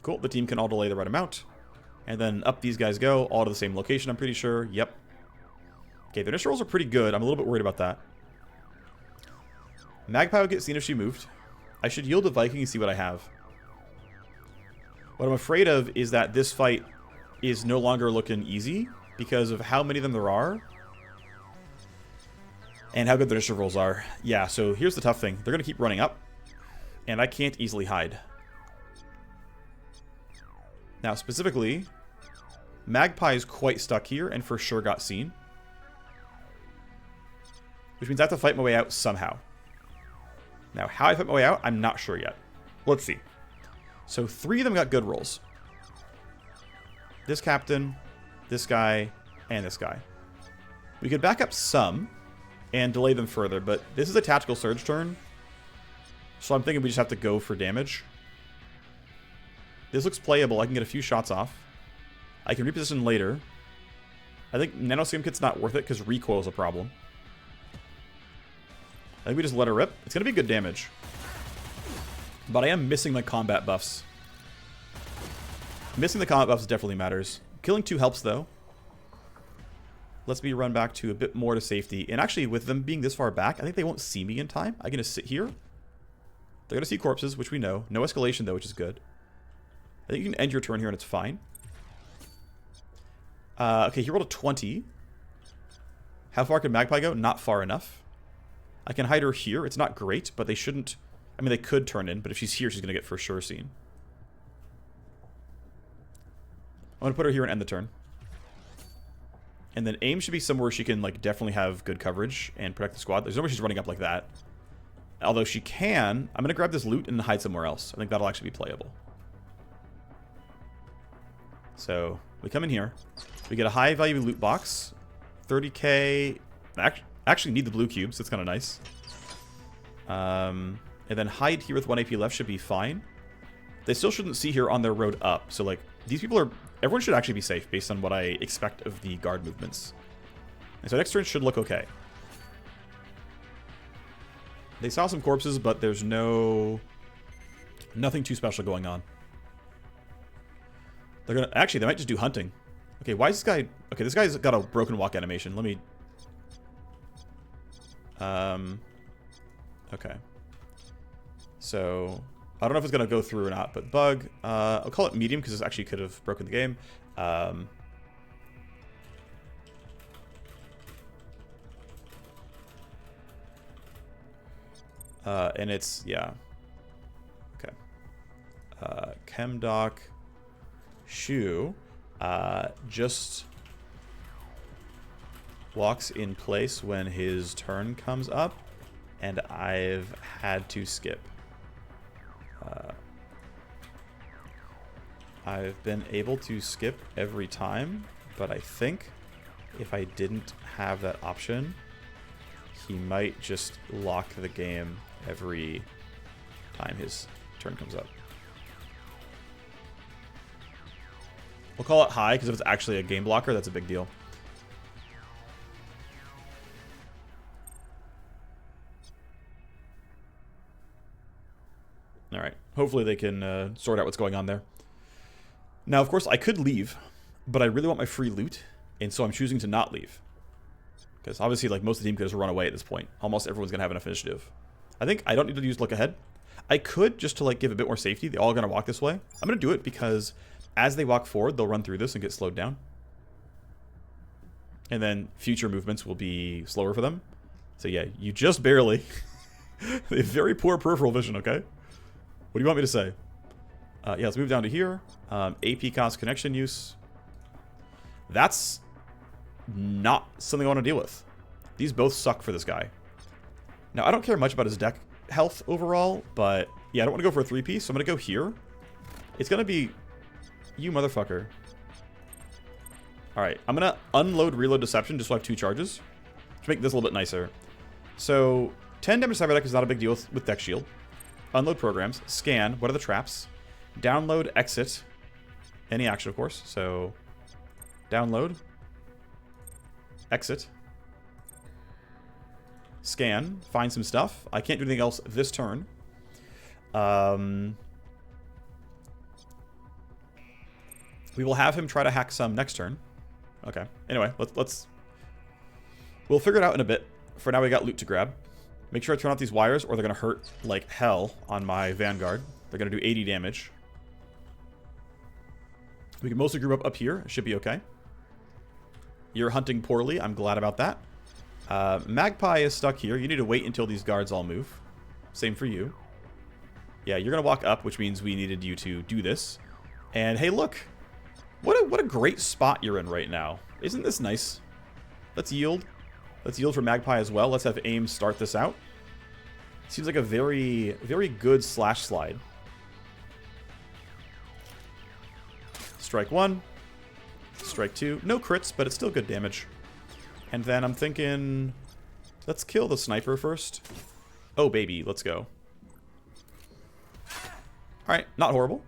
Speaker 1: Cool. The team can all delay the right amount. And then up these guys go, all to the same location, I'm pretty sure. Yep. Okay, the initial rolls are pretty good. I'm a little bit worried about that. Magpie will get seen if she moved. I should yield to Viking and see what I have. What I'm afraid of is that this fight is no longer looking easy because of how many of them there are and how good the initiative rolls are. Yeah, so here's the tough thing. They're going to keep running up, and I can't easily hide. Now, specifically, Magpie is quite stuck here and for sure got seen. Which means I have to fight my way out somehow. Now, how I fight my way out, I'm not sure yet. Let's see. So 3 of them got good rolls. This captain, this guy, and this guy. We could back up some and delay them further, but this is a tactical surge turn. So I'm thinking we just have to go for damage. This looks playable. I can get a few shots off. I can reposition later. I think nanoscale kit's not worth it because recoil is a problem. I think we just let her rip. It's going to be good damage. But I am missing my combat buffs. Missing the combat buffs definitely matters. Killing 2 helps, though. Let's me run back to a bit more to safety. And actually, with them being this far back, I think they won't see me in time. I'm going to sit here. They're going to see corpses, which we know. No escalation, though, which is good. I think you can end your turn here, and it's fine. Okay, he rolled a 20. How far can Magpie go? Not far enough. I can hide her here. It's not great, but they shouldn't... I mean, they could turn in, but if she's here, she's going to get for sure seen. I'm going to put her here and end the turn. And then aim should be somewhere she can, like, definitely have good coverage and protect the squad. There's no way she's running up like that. Although she can... I'm going to grab this loot and hide somewhere else. I think that'll actually be playable. So, we come in here. We get a high-value loot box. 30k... Actually need the blue cubes. That's kind of nice. And then hide here with 1 AP left should be fine. They still shouldn't see her on their road up. So, like, these people are... Everyone should actually be safe based on what I expect of the guard movements. And so next turn should look okay. They saw some corpses, but there's nothing too special going on. They're gonna... Actually, they might just do hunting. Okay, why is this guy... Okay, this guy's got a broken walk animation. Let me... Okay. So, I don't know if it's going to go through or not, but bug. I'll call it medium because this actually could have broken the game. And it's, yeah. Okay. Chemdoc Shoe just walks in place when his turn comes up, and I've had to skip. I've been able to skip every time, but I think if I didn't have that option, he might just lock the game every time his turn comes up. We'll call it high, because if it's actually a game blocker, that's a big deal. Alright, hopefully they can sort out what's going on there. Now, of course, I could leave, but I really want my free loot, and so I'm choosing to not leave. Because obviously, like, most of the team could just run away at this point. Almost everyone's going to have enough initiative. I think I don't need to use look ahead. I could, just to, like, give a bit more safety. They're all going to walk this way. I'm going to do it because as they walk forward, they'll run through this and get slowed down. And then future movements will be slower for them. So yeah, you just barely... They have very poor peripheral vision, okay? What do you want me to say? Yeah, let's move down to here. AP cost connection use. That's not something I want to deal with. These both suck for this guy. Now, I don't care much about his deck health overall, but yeah, I don't want to go for a 3-piece, so I'm going to go here. It's going to be... You motherfucker. Alright, I'm going to unload reload deception just so I have 2 charges. To make this a little bit nicer. So, 10 damage cyber deck is not a big deal with deck shield. Unload programs. Scan. What are the traps? Download, exit. Any action, of course. So, download. Exit. Scan. Find some stuff. I can't do anything else this turn. We will have him try to hack some next turn. Okay. Anyway, let's... We'll figure it out in a bit. For now, we got loot to grab. Make sure I turn off these wires, or they're going to hurt like hell on my Vanguard. They're going to do 80 damage. We can mostly group up here. It should be okay. You're hunting poorly. I'm glad about that. Magpie is stuck here. You need to wait until these guards all move. Same for you. Yeah, you're going to walk up, which means we needed you to do this. And hey, look. What a great spot you're in right now. Isn't this nice? Let's yield. Let's yield for Magpie as well. Let's have aim start this out. Seems like a very, very good slash slide. Strike 1. Strike 2. No crits, but it's still good damage. And then I'm thinking... Let's kill the sniper first. Oh, baby. Let's go. Alright, not horrible.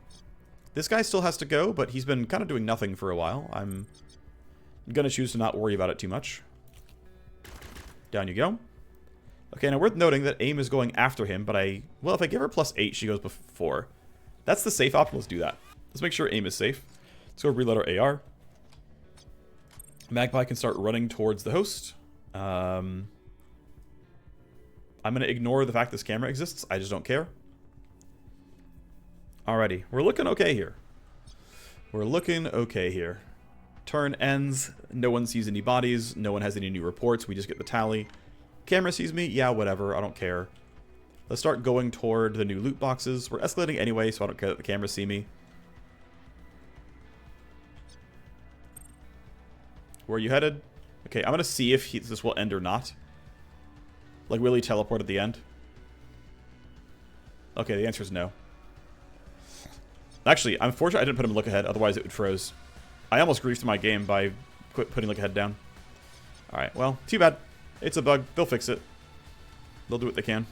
Speaker 1: This guy still has to go, but he's been kind of doing nothing for a while. I'm going to choose to not worry about it too much. Down you go. Okay, now worth noting that aim is going after him, but well, if I give her +8, she goes before. That's the safe option. Let's do that. Let's make sure aim is safe. Let's go reload our AR. Magpie can start running towards the host. I'm going to ignore the fact this camera exists. I just don't care. Alrighty. We're looking okay here. We're looking okay here. Turn ends. No one sees any bodies. No one has any new reports. We just get the tally. Camera sees me. Yeah, whatever. I don't care. Let's start going toward the new loot boxes. We're escalating anyway, so I don't care that the cameras see me. Where are you headed? Okay, I'm going to see if this will end or not. Like, will he teleport at the end? Okay, the answer is no. Actually, I'm fortunate I didn't put him in look ahead, otherwise it would froze. I almost griefed my game by putting look ahead down. Alright, well, too bad. It's a bug. They'll fix it. They'll do what they can.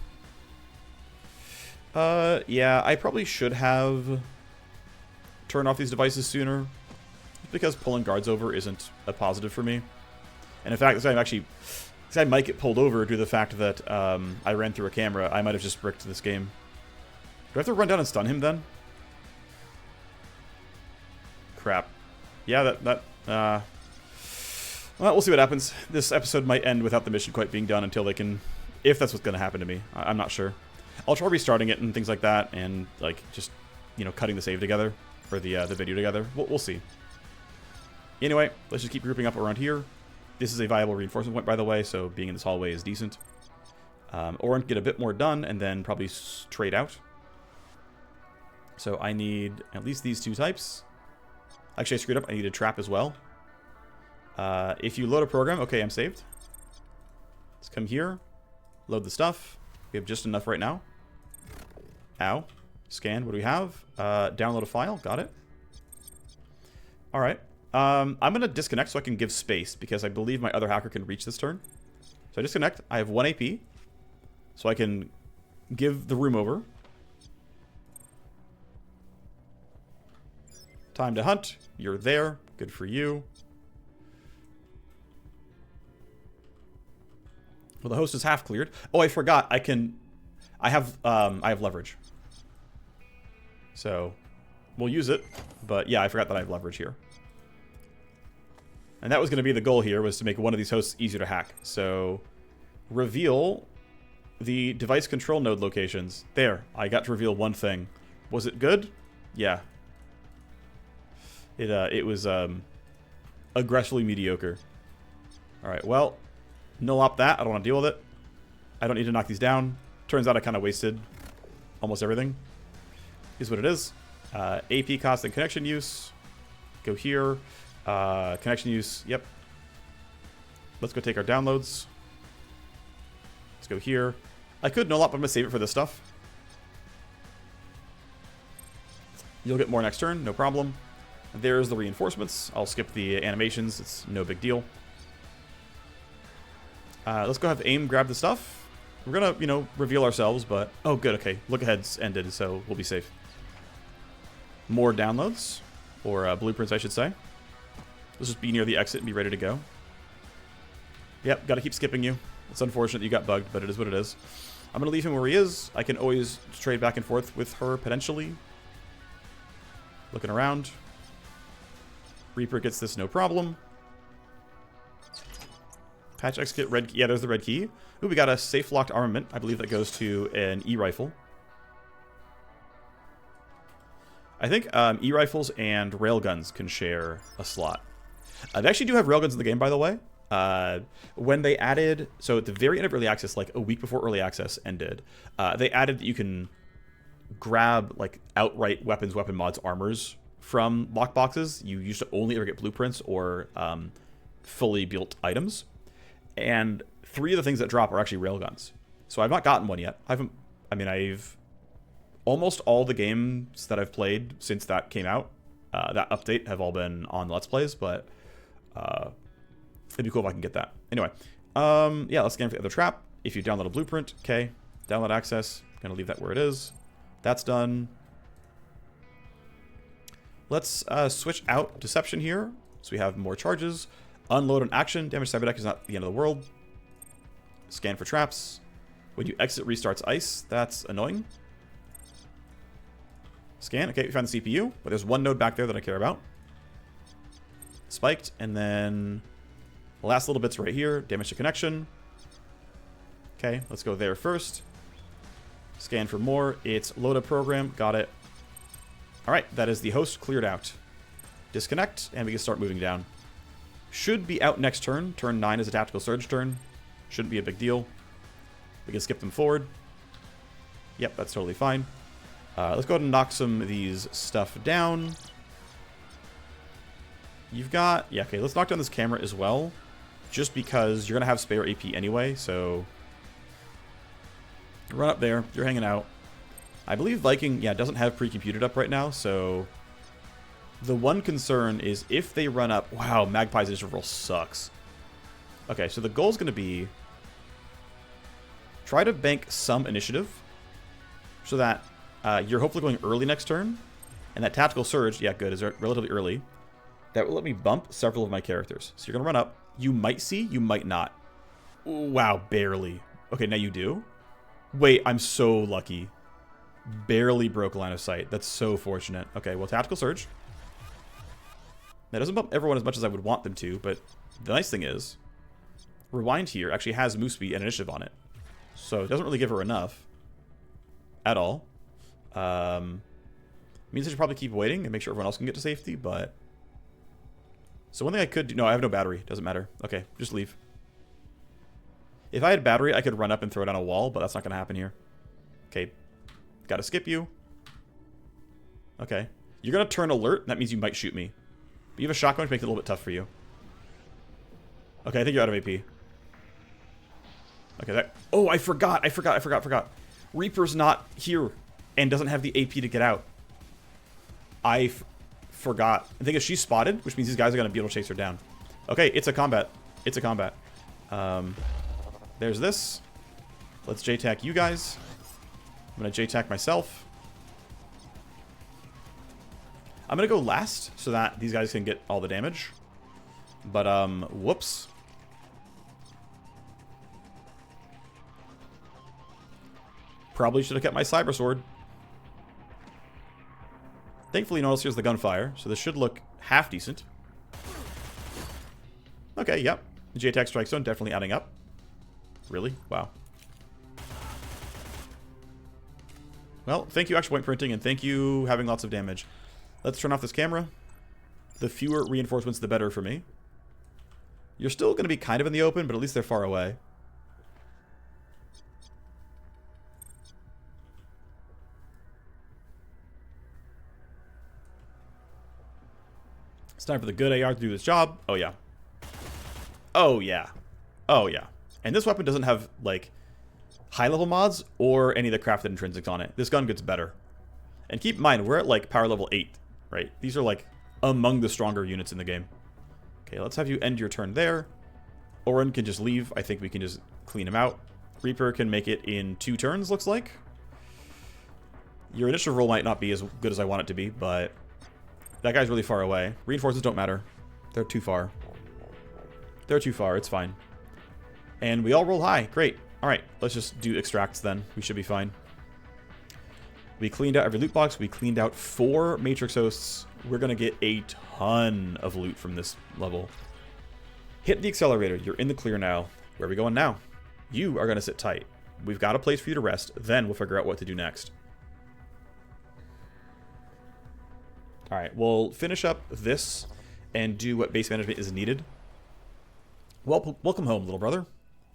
Speaker 1: Yeah, I probably should have turned off these devices sooner. Because pulling guards over isn't a positive for me. And in fact, this guy might get pulled over due to the fact that I ran through a camera. I might have just bricked this game. Do I have to run down and stun him then? Crap. Yeah, well, we'll see what happens. This episode might end without the mission quite being done until they can... If that's what's going to happen to me. I'm not sure. I'll try restarting it and things like that, and, like, just, you know, cutting the save together. Or the video together. We'll see. Anyway, let's just keep grouping up around here. This is a viable reinforcement point, by the way, so being in this hallway is decent. Or get a bit more done, and then probably trade out. So I need at least these two types. Actually, I screwed up. I need a trap as well. If you load a program... Okay, I'm saved. Let's come here. Load the stuff. We have just enough right now. Ow. Scan. What do we have? Download a file. Got it. Alright. I'm going to disconnect so I can give space, because I believe my other hacker can reach this turn. So I disconnect. I have 1 AP. So I can give the room over. Time to hunt. You're there. Good for you. Well, the host is half cleared. Oh, I forgot. I have leverage. So we'll use it. But yeah, I forgot that I have leverage here. And that was going to be the goal here, was to make one of these hosts easier to hack. So reveal the device control node locations. There, I got to reveal one thing. Was it good? Yeah. It was aggressively mediocre. Alright, well, null op that. I don't want to deal with it. I don't need to knock these down. Turns out I kind of wasted almost everything. Is what it is. AP cost and connection use. Go here. Connection use. Yep. Let's go take our downloads. Let's go here. I could null op, but I'm going to save it for this stuff. You'll get more next turn. No problem. There's the reinforcements. I'll skip the animations. It's no big deal. Let's go have AIM grab the stuff. We're going to, you know, reveal ourselves, but... Oh, good. Okay. Look ahead's ended, so we'll be safe. More downloads. Or blueprints, I should say. Let's just be near the exit and be ready to go. Yep, got to keep skipping you. It's unfortunate that you got bugged, but it is what it is. I'm going to leave him where he is. I can always trade back and forth with her, potentially. Looking around. Reaper gets this, no problem. Patch X kit, red key. Yeah, there's the red key. Ooh, we got a safe locked armament. I believe that goes to an E-rifle. I think E-rifles and railguns can share a slot. They actually do have railguns in the game, by the way. When they added... So at the very end of early access, like a week before early access ended, they added that you can grab like outright weapon mods armors from lockboxes. You used to only ever get blueprints or fully built items. And 3 of the things that drop are actually railguns. So I've not gotten one yet. I've almost all the games that I've played since that came out, that update, have all been on Let's Plays, but it'd be cool if I can get that. Anyway, yeah, let's scan for the other trap. If you download a blueprint, okay, download access. Gonna leave that where it is. That's done. Let's switch out deception here, so we have more charges. Unload an action. Damage cyberdeck is not the end of the world. Scan for traps. When you exit, restarts ice. That's annoying. Scan. Okay, we found the CPU, but there's one node back there that I care about. Spiked, and then the last little bits right here. Damage to connection. Okay, let's go there first. Scan for more. It's load a program. Got it. All right, that is the host cleared out. Disconnect, and we can start moving down. should be out next turn. Turn 9 is a tactical surge turn. Shouldn't be a big deal. We can skip them forward. Yep, that's totally fine. Let's go ahead and knock some of these stuff down. You've got... Yeah, okay, let's knock down this camera as well. Just because you're going to have spare AP anyway, so... Run up there. You're hanging out. I believe Viking, yeah, doesn't have pre-computed up right now, so... The one concern is if they run up... Wow, Magpie's initiative roll sucks. Okay, so the goal is going to be... Try to bank some initiative. So that you're hopefully going early next turn. And that tactical surge, yeah, good, is relatively early. That will let me bump several of my characters. So you're going to run up. You might see, you might not. Ooh, wow, barely. Okay, now you do. Wait, I'm so lucky. Barely broke line of sight. That's so fortunate. Okay, well, tactical surge. That doesn't bump everyone as much as I would want them to, but the nice thing is, Rewind here actually has move speed and initiative on it. So it doesn't really give her enough. At all. Means I should probably keep waiting and make sure everyone else can get to safety, but... So one thing I could do... No, I have no battery. Doesn't matter. Okay, just leave. If I had battery, I could run up and throw it on a wall, but that's not going to happen here. Okay. Gotta skip you. Okay. You're going to turn alert. That means you might shoot me. But you have a shotgun, which makes it a little bit tough for you. Okay, I think you're out of AP. Okay, that... Oh, I forgot. Reaper's not here and doesn't have the AP to get out. I forgot. The thing is, she's spotted, which means these guys are going to be able to chase her down. Okay, it's a combat. It's a combat. There's this. Let's J-tack you guys. I'm going to J-tack myself. I'm going to go last so that these guys can get all the damage. But, whoops. Probably should have kept my Cybersword. Thankfully, no one else hears the gunfire, so this should look half decent. Okay, yep. The J-Attack Strike Zone definitely adding up. Really? Wow. Well, thank you, Action Point Printing, and thank you having lots of damage. Let's turn off this camera. The fewer reinforcements, the better for me. You're still going to be kind of in the open, but at least they're far away. It's time for the good AR to do this job. Oh, yeah. Oh, yeah. Oh, yeah. And this weapon doesn't have, like, high-level mods or any of the crafted intrinsics on it. This gun gets better. And keep in mind, we're at, like, power level 8, right? These are, like, among the stronger units in the game. Okay, let's have you end your turn there. Orin can just leave. I think we can just clean him out. Reaper can make it in 2 turns, looks like. Your initial roll might not be as good as I want it to be, but... That guy's really far away. Reinforcements don't matter. They're too far. They're too far. It's fine. And we all roll high. Great. Alright, let's just do extracts then. We should be fine. We cleaned out every loot box. We cleaned out 4 Matrix hosts. We're going to get a ton of loot from this level. Hit the accelerator. You're in the clear now. Where are we going now? You are going to sit tight. We've got a place for you to rest. Then we'll figure out what to do next. Alright, we'll finish up this and do what base management is needed. Well, welcome home, little brother.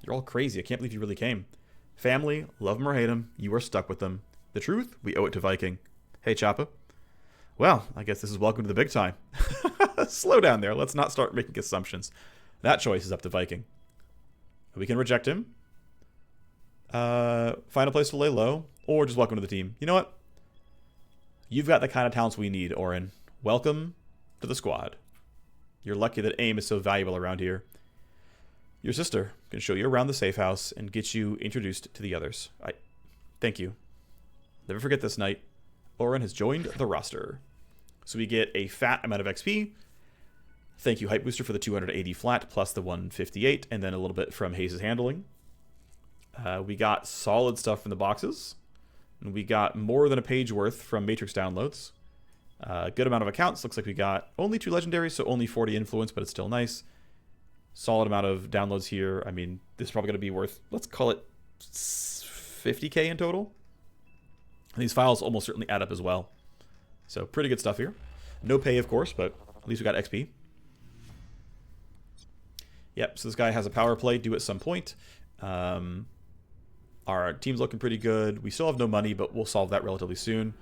Speaker 1: You're all crazy. I can't believe you really came. Family, love him or hate him, you are stuck with them. The truth, we owe it to Viking. Hey, Choppa. Well, I guess this is welcome to the big time. Slow down there. Let's not start making assumptions. That choice is up to Viking. We can reject him. Find a place to lay low, or just welcome to the team. You know what? You've got the kind of talents we need, Orin. Welcome to the squad. You're lucky that aim is so valuable around here. Your sister can show you around the safe house and get you introduced to the others. Thank you. Never forget this night. Orin has joined the roster. So we get a fat amount of XP. Thank you, Hype Booster, for the 280 flat plus the 158, and then a little bit from Hayes' handling. We got solid stuff from the boxes. And we got more than a page worth from Matrix downloads. Good amount of accounts. Looks like we got only 2 legendaries, so only 40 influence, but it's still nice. Solid amount of downloads here. I mean, this is probably going to be worth, let's call it 50k in total. And these files almost certainly add up as well. So pretty good stuff here. No pay, of course, but at least we got XP. Yep, so this guy has a power play due at some point. Our team's looking pretty good. We still have no money, but we'll solve that relatively soon.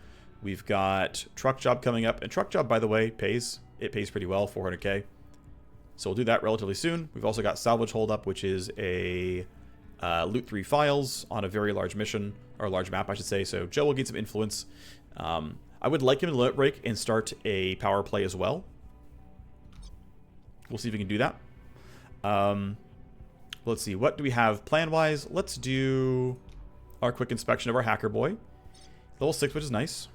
Speaker 1: We've got Truck Job coming up. And Truck Job, by the way, pays. It pays pretty well, 400k. So we'll do that relatively soon. We've also got Salvage Holdup, which is a loot 3 files on a very large mission, or a large map, I should say. So Joe will gain some influence. I would like him to limit break and start a power play as well. We'll see if we can do that. Let's see, what do we have plan-wise? Let's do our quick inspection of our hacker boy. Level 6, which is nice.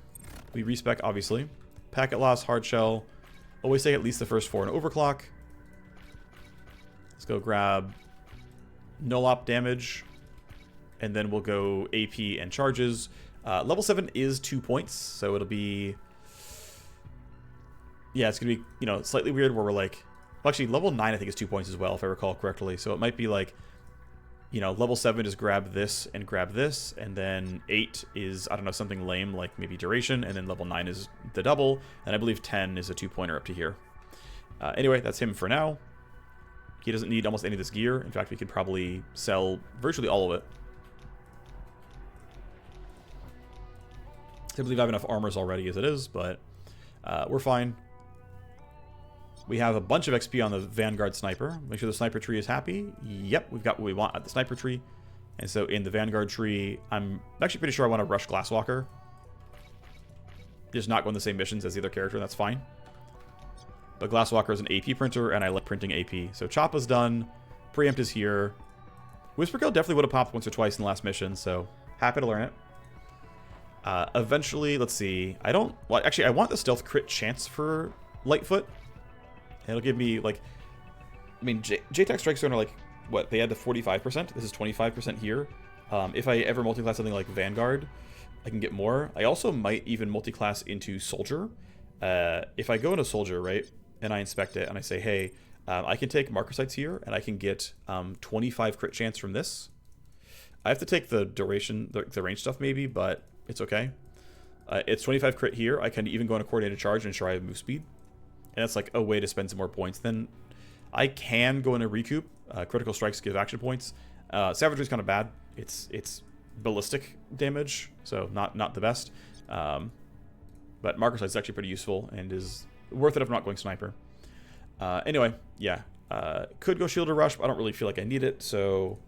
Speaker 1: We respec, obviously. Packet loss, hard shell. Always take at least the first 4 in overclock. Let's go grab null op damage. And then we'll go AP and charges. Level 7 is 2 points, so it'll be... Yeah, it's going to be, you know, slightly weird where we're like... Well, actually, level 9 I think is 2 points as well, if I recall correctly. So it might be like, you know, level 7 is grab this, and then 8 is, I don't know, something lame like maybe duration, and then level 9 is the double, and I believe 10 is a 2-pointer up to here. Anyway, that's him for now. He doesn't need almost any of this gear. In fact, we could probably sell virtually all of it. I believe I have enough armors already as it is, but we're fine. We have a bunch of XP on the Vanguard-Sniper. Make sure the sniper tree is happy. Yep, we've got what we want at the sniper tree. And so in the Vanguard tree, I'm actually pretty sure I want to rush Glasswalker. Just not go on the same missions as the other character, and that's fine. But Glasswalker is an AP printer, and I like printing AP. So Choppa's done. Preempt is here. Whisper Kill definitely would have popped once or twice in the last mission, so happy to learn it. Eventually, let's see. Well, actually, I want the stealth crit chance for Lightfoot. It'll give me, like, I mean, JTAC Strike Zone are, like, what, they had the 45%? This is 25% here. If I ever multi-class something like Vanguard, I can get more. I also might even multi-class into Soldier. If I go into Soldier, right, and I inspect it, and I say, hey, I can take marker sites here, and I can get 25 crit chance from this. I have to take the duration, the range stuff maybe, but it's okay. It's 25 crit here. I can even go on a coordinated charge and ensure I have move speed. And that's like a way to spend some more points. Then I can go into recoup. Critical strikes give action points. Savagery is kind of bad. It's ballistic damage, so not the best. But marker sight is actually pretty useful and is worth it if I'm not going sniper. Anyway, yeah. Could go shield or rush, but I don't really feel like I need it. So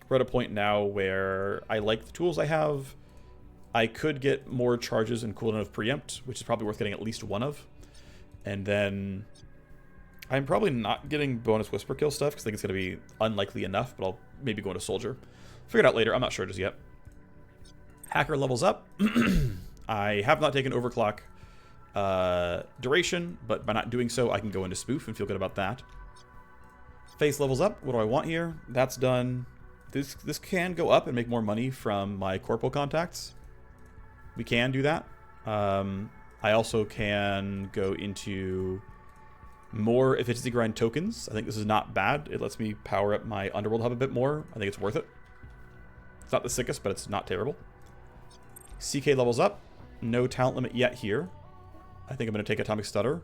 Speaker 1: we're at a point now where I like the tools I have. I could get more charges and cooldown of preempt, which is probably worth getting at least one of. And then I'm probably not getting bonus Whisper Kill stuff because I think it's going to be unlikely enough, but I'll maybe go into Soldier. Figure it out later. I'm not sure just yet. Hacker levels up. I have not taken Overclock duration, but by not doing so, I can go into Spoof and feel good about that. Face levels up. What do I want here? That's done. This can go up and make more money from my Corporal contacts. We can do that. I also can go into more efficiency grind tokens. I think this is not bad. It lets me power up my Underworld hub a bit more. I think it's worth it. It's not the sickest, but it's not terrible. CK levels up. No talent limit yet here. I think I'm going to take Atomic Stutter.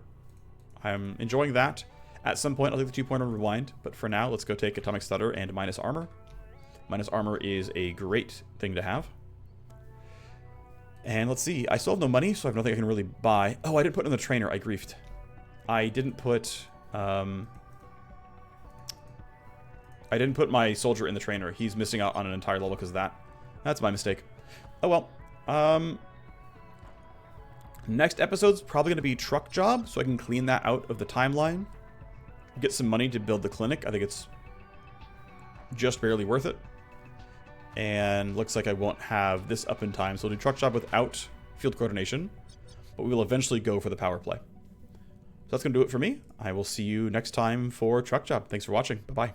Speaker 1: I'm enjoying that. At some point, I'll take the 2-pointer rewind, but for now, let's go take Atomic Stutter and minus armor. Minus armor is a great thing to have. And let's see, I still have no money, so I have nothing I can really buy. Oh, I didn't put in the trainer, I griefed. I didn't put my soldier in the trainer. He's missing out on an entire level because of that. That's my mistake. Oh well. Next episode's probably going to be Truck Job, so I can clean that out of the timeline. Get some money to build the clinic. I think it's just barely worth it. And looks like I won't have this up in time, so we'll do Truck Job without field coordination. But we will eventually go for the power play. So that's going to do it for me. I will see you next time for Truck Job. Thanks for watching. Bye-bye.